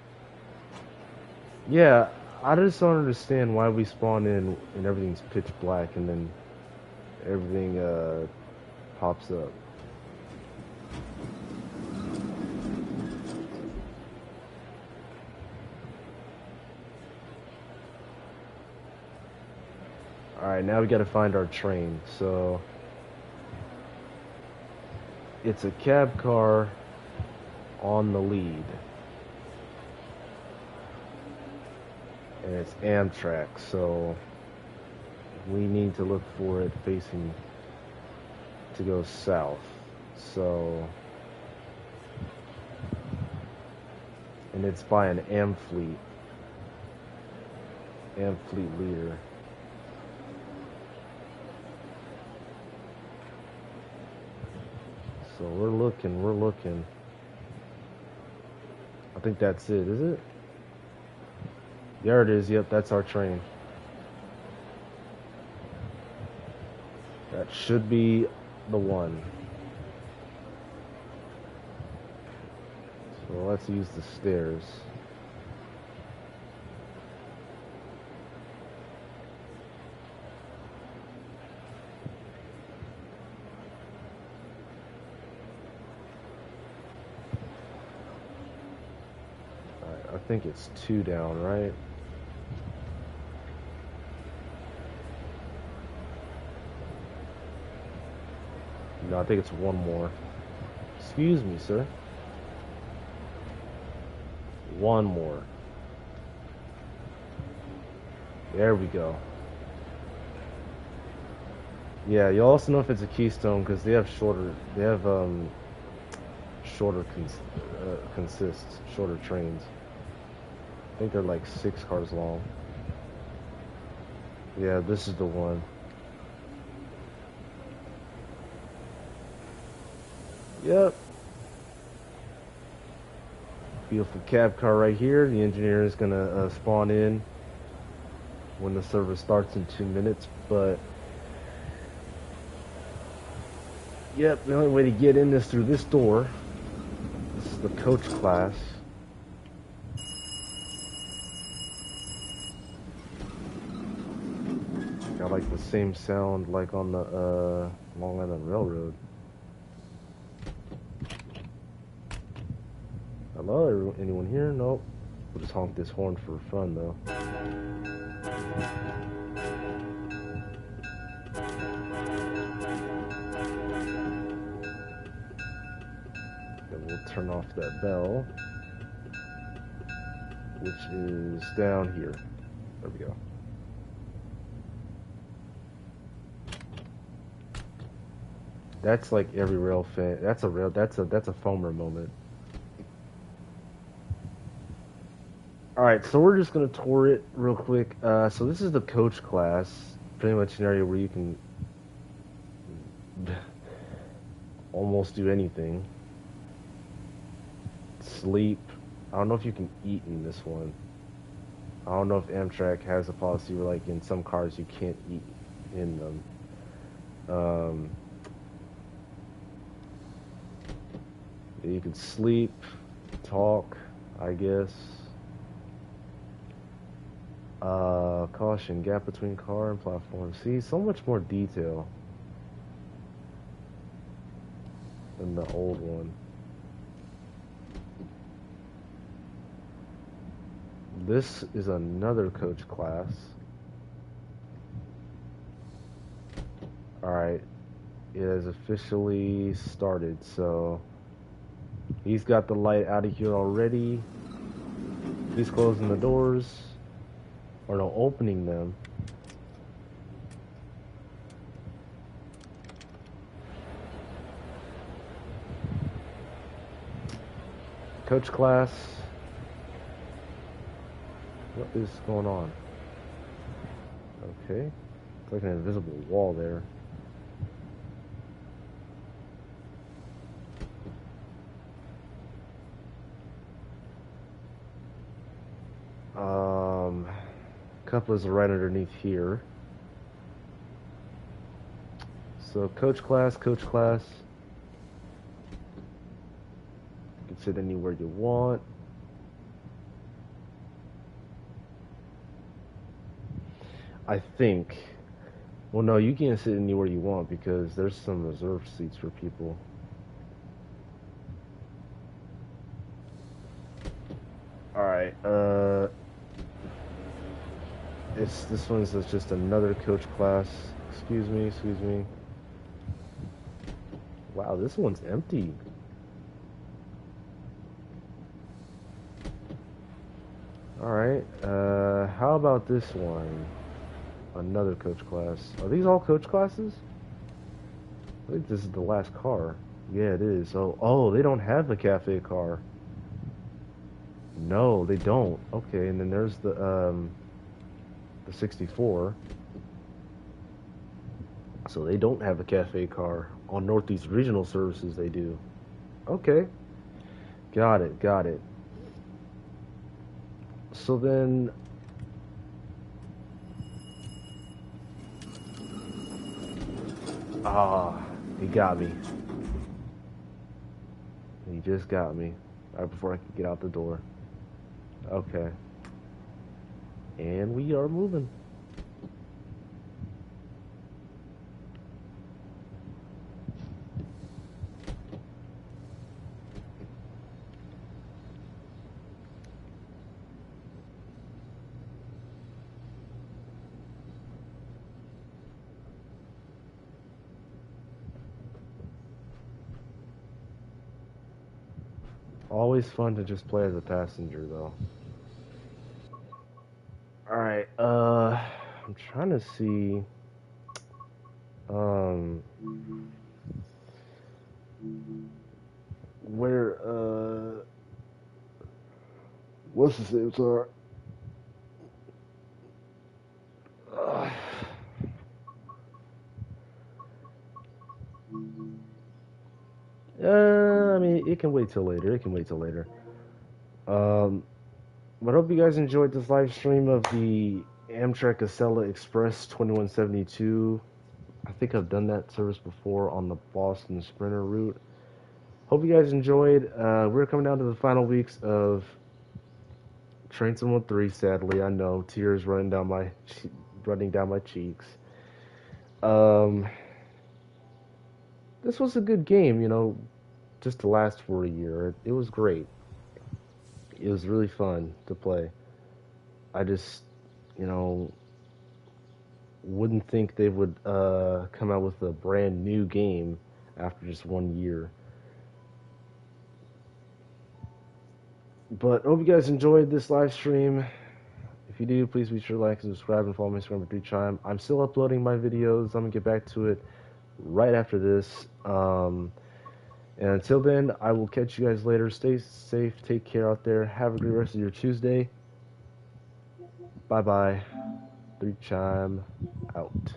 Yeah, I just don't understand why we spawn in and everything's pitch black and then everything pops up. Alright, now we gotta find our train. So, it's a cab car on the lead. And it's Amtrak, so we need to look for it facing to go south. So, and it's by an Amfleet leader. So we're looking. I think that's it, is it? There it is, yep, that's our train. That should be the one. Well, let's use the stairs. Alright, I think it's 2 down, right? No, I think it's 1 more. Excuse me, sir. 1 more. There we go. Yeah, you also know if it's a Keystone because they have shorter shorter trains. I think they're like 6 cars long. Yeah, this is the one. Yep. Beautiful cab car right here. The engineer is gonna spawn in when the service starts in 2 minutes, but yep, the only way to get in is through this door. This is the coach class. Got like the same sound like on the Long Island Railroad. Hello, anyone here? Nope. We'll just honk this horn for fun though. Then we'll turn off that bell, which is down here. There we go. That's like every rail fan. That's a Foamer moment. Alright, so we're just gonna tour it real quick. So this is the coach class. Pretty much an area where you can almost do anything. Sleep. I don't know if you can eat in this one. I don't know if Amtrak has a policy where like in some cars you can't eat in them. You can sleep, talk, I guess. Caution, gap between car and platform. See, so much more detail than the old one. This is another coach class. Alright, it has officially started, so he's got the light out of here already. He's closing the doors. Or no, opening them. Coach class. What is going on? Okay. It's like an invisible wall there. Couplers are right underneath here. So coach class. You can sit anywhere you want. I think. Well, no, you can't sit anywhere you want because there's some reserved seats for people. Alright, this one's just another coach class. Excuse me. Wow, this one's empty. Alright, how about this one? Another coach class. Are these all coach classes? I think this is the last car. Yeah, it is. Oh, they don't have the cafe car. No, they don't. Okay, and then there's the 64. So they don't have a cafe car. On Northeast Regional Services, they do. Okay. Got it. So then... he got me. He just got me. right before I could get out the door. Okay. And we are moving. Always fun to just play as a passenger, though. All right. I'm trying to see. Um, where what's the same? Sorry. Uh, I mean, it can wait till later. It can wait till later. Um, but I hope you guys enjoyed this live stream of the Amtrak Acela Express 2172. I think I've done that service before on the Boston Sprinter route. Hope you guys enjoyed. We're coming down to the final weeks of Train Sim 3. Sadly, I know tears running down my cheeks. Um, this was a good game, just to last for a year. It was great. It was really fun to play. I just, you know, wouldn't think they would come out with a brand new game after just 1 year. But I hope you guys enjoyed this live stream. If you do, please be sure to like and subscribe and follow my Instagram at Chime. I'm still uploading my videos. I'm gonna get back to it right after this. And until then, I will catch you guys later. Stay safe. Take care out there. Have a great rest of your Tuesday. Bye bye. 3 Chime out.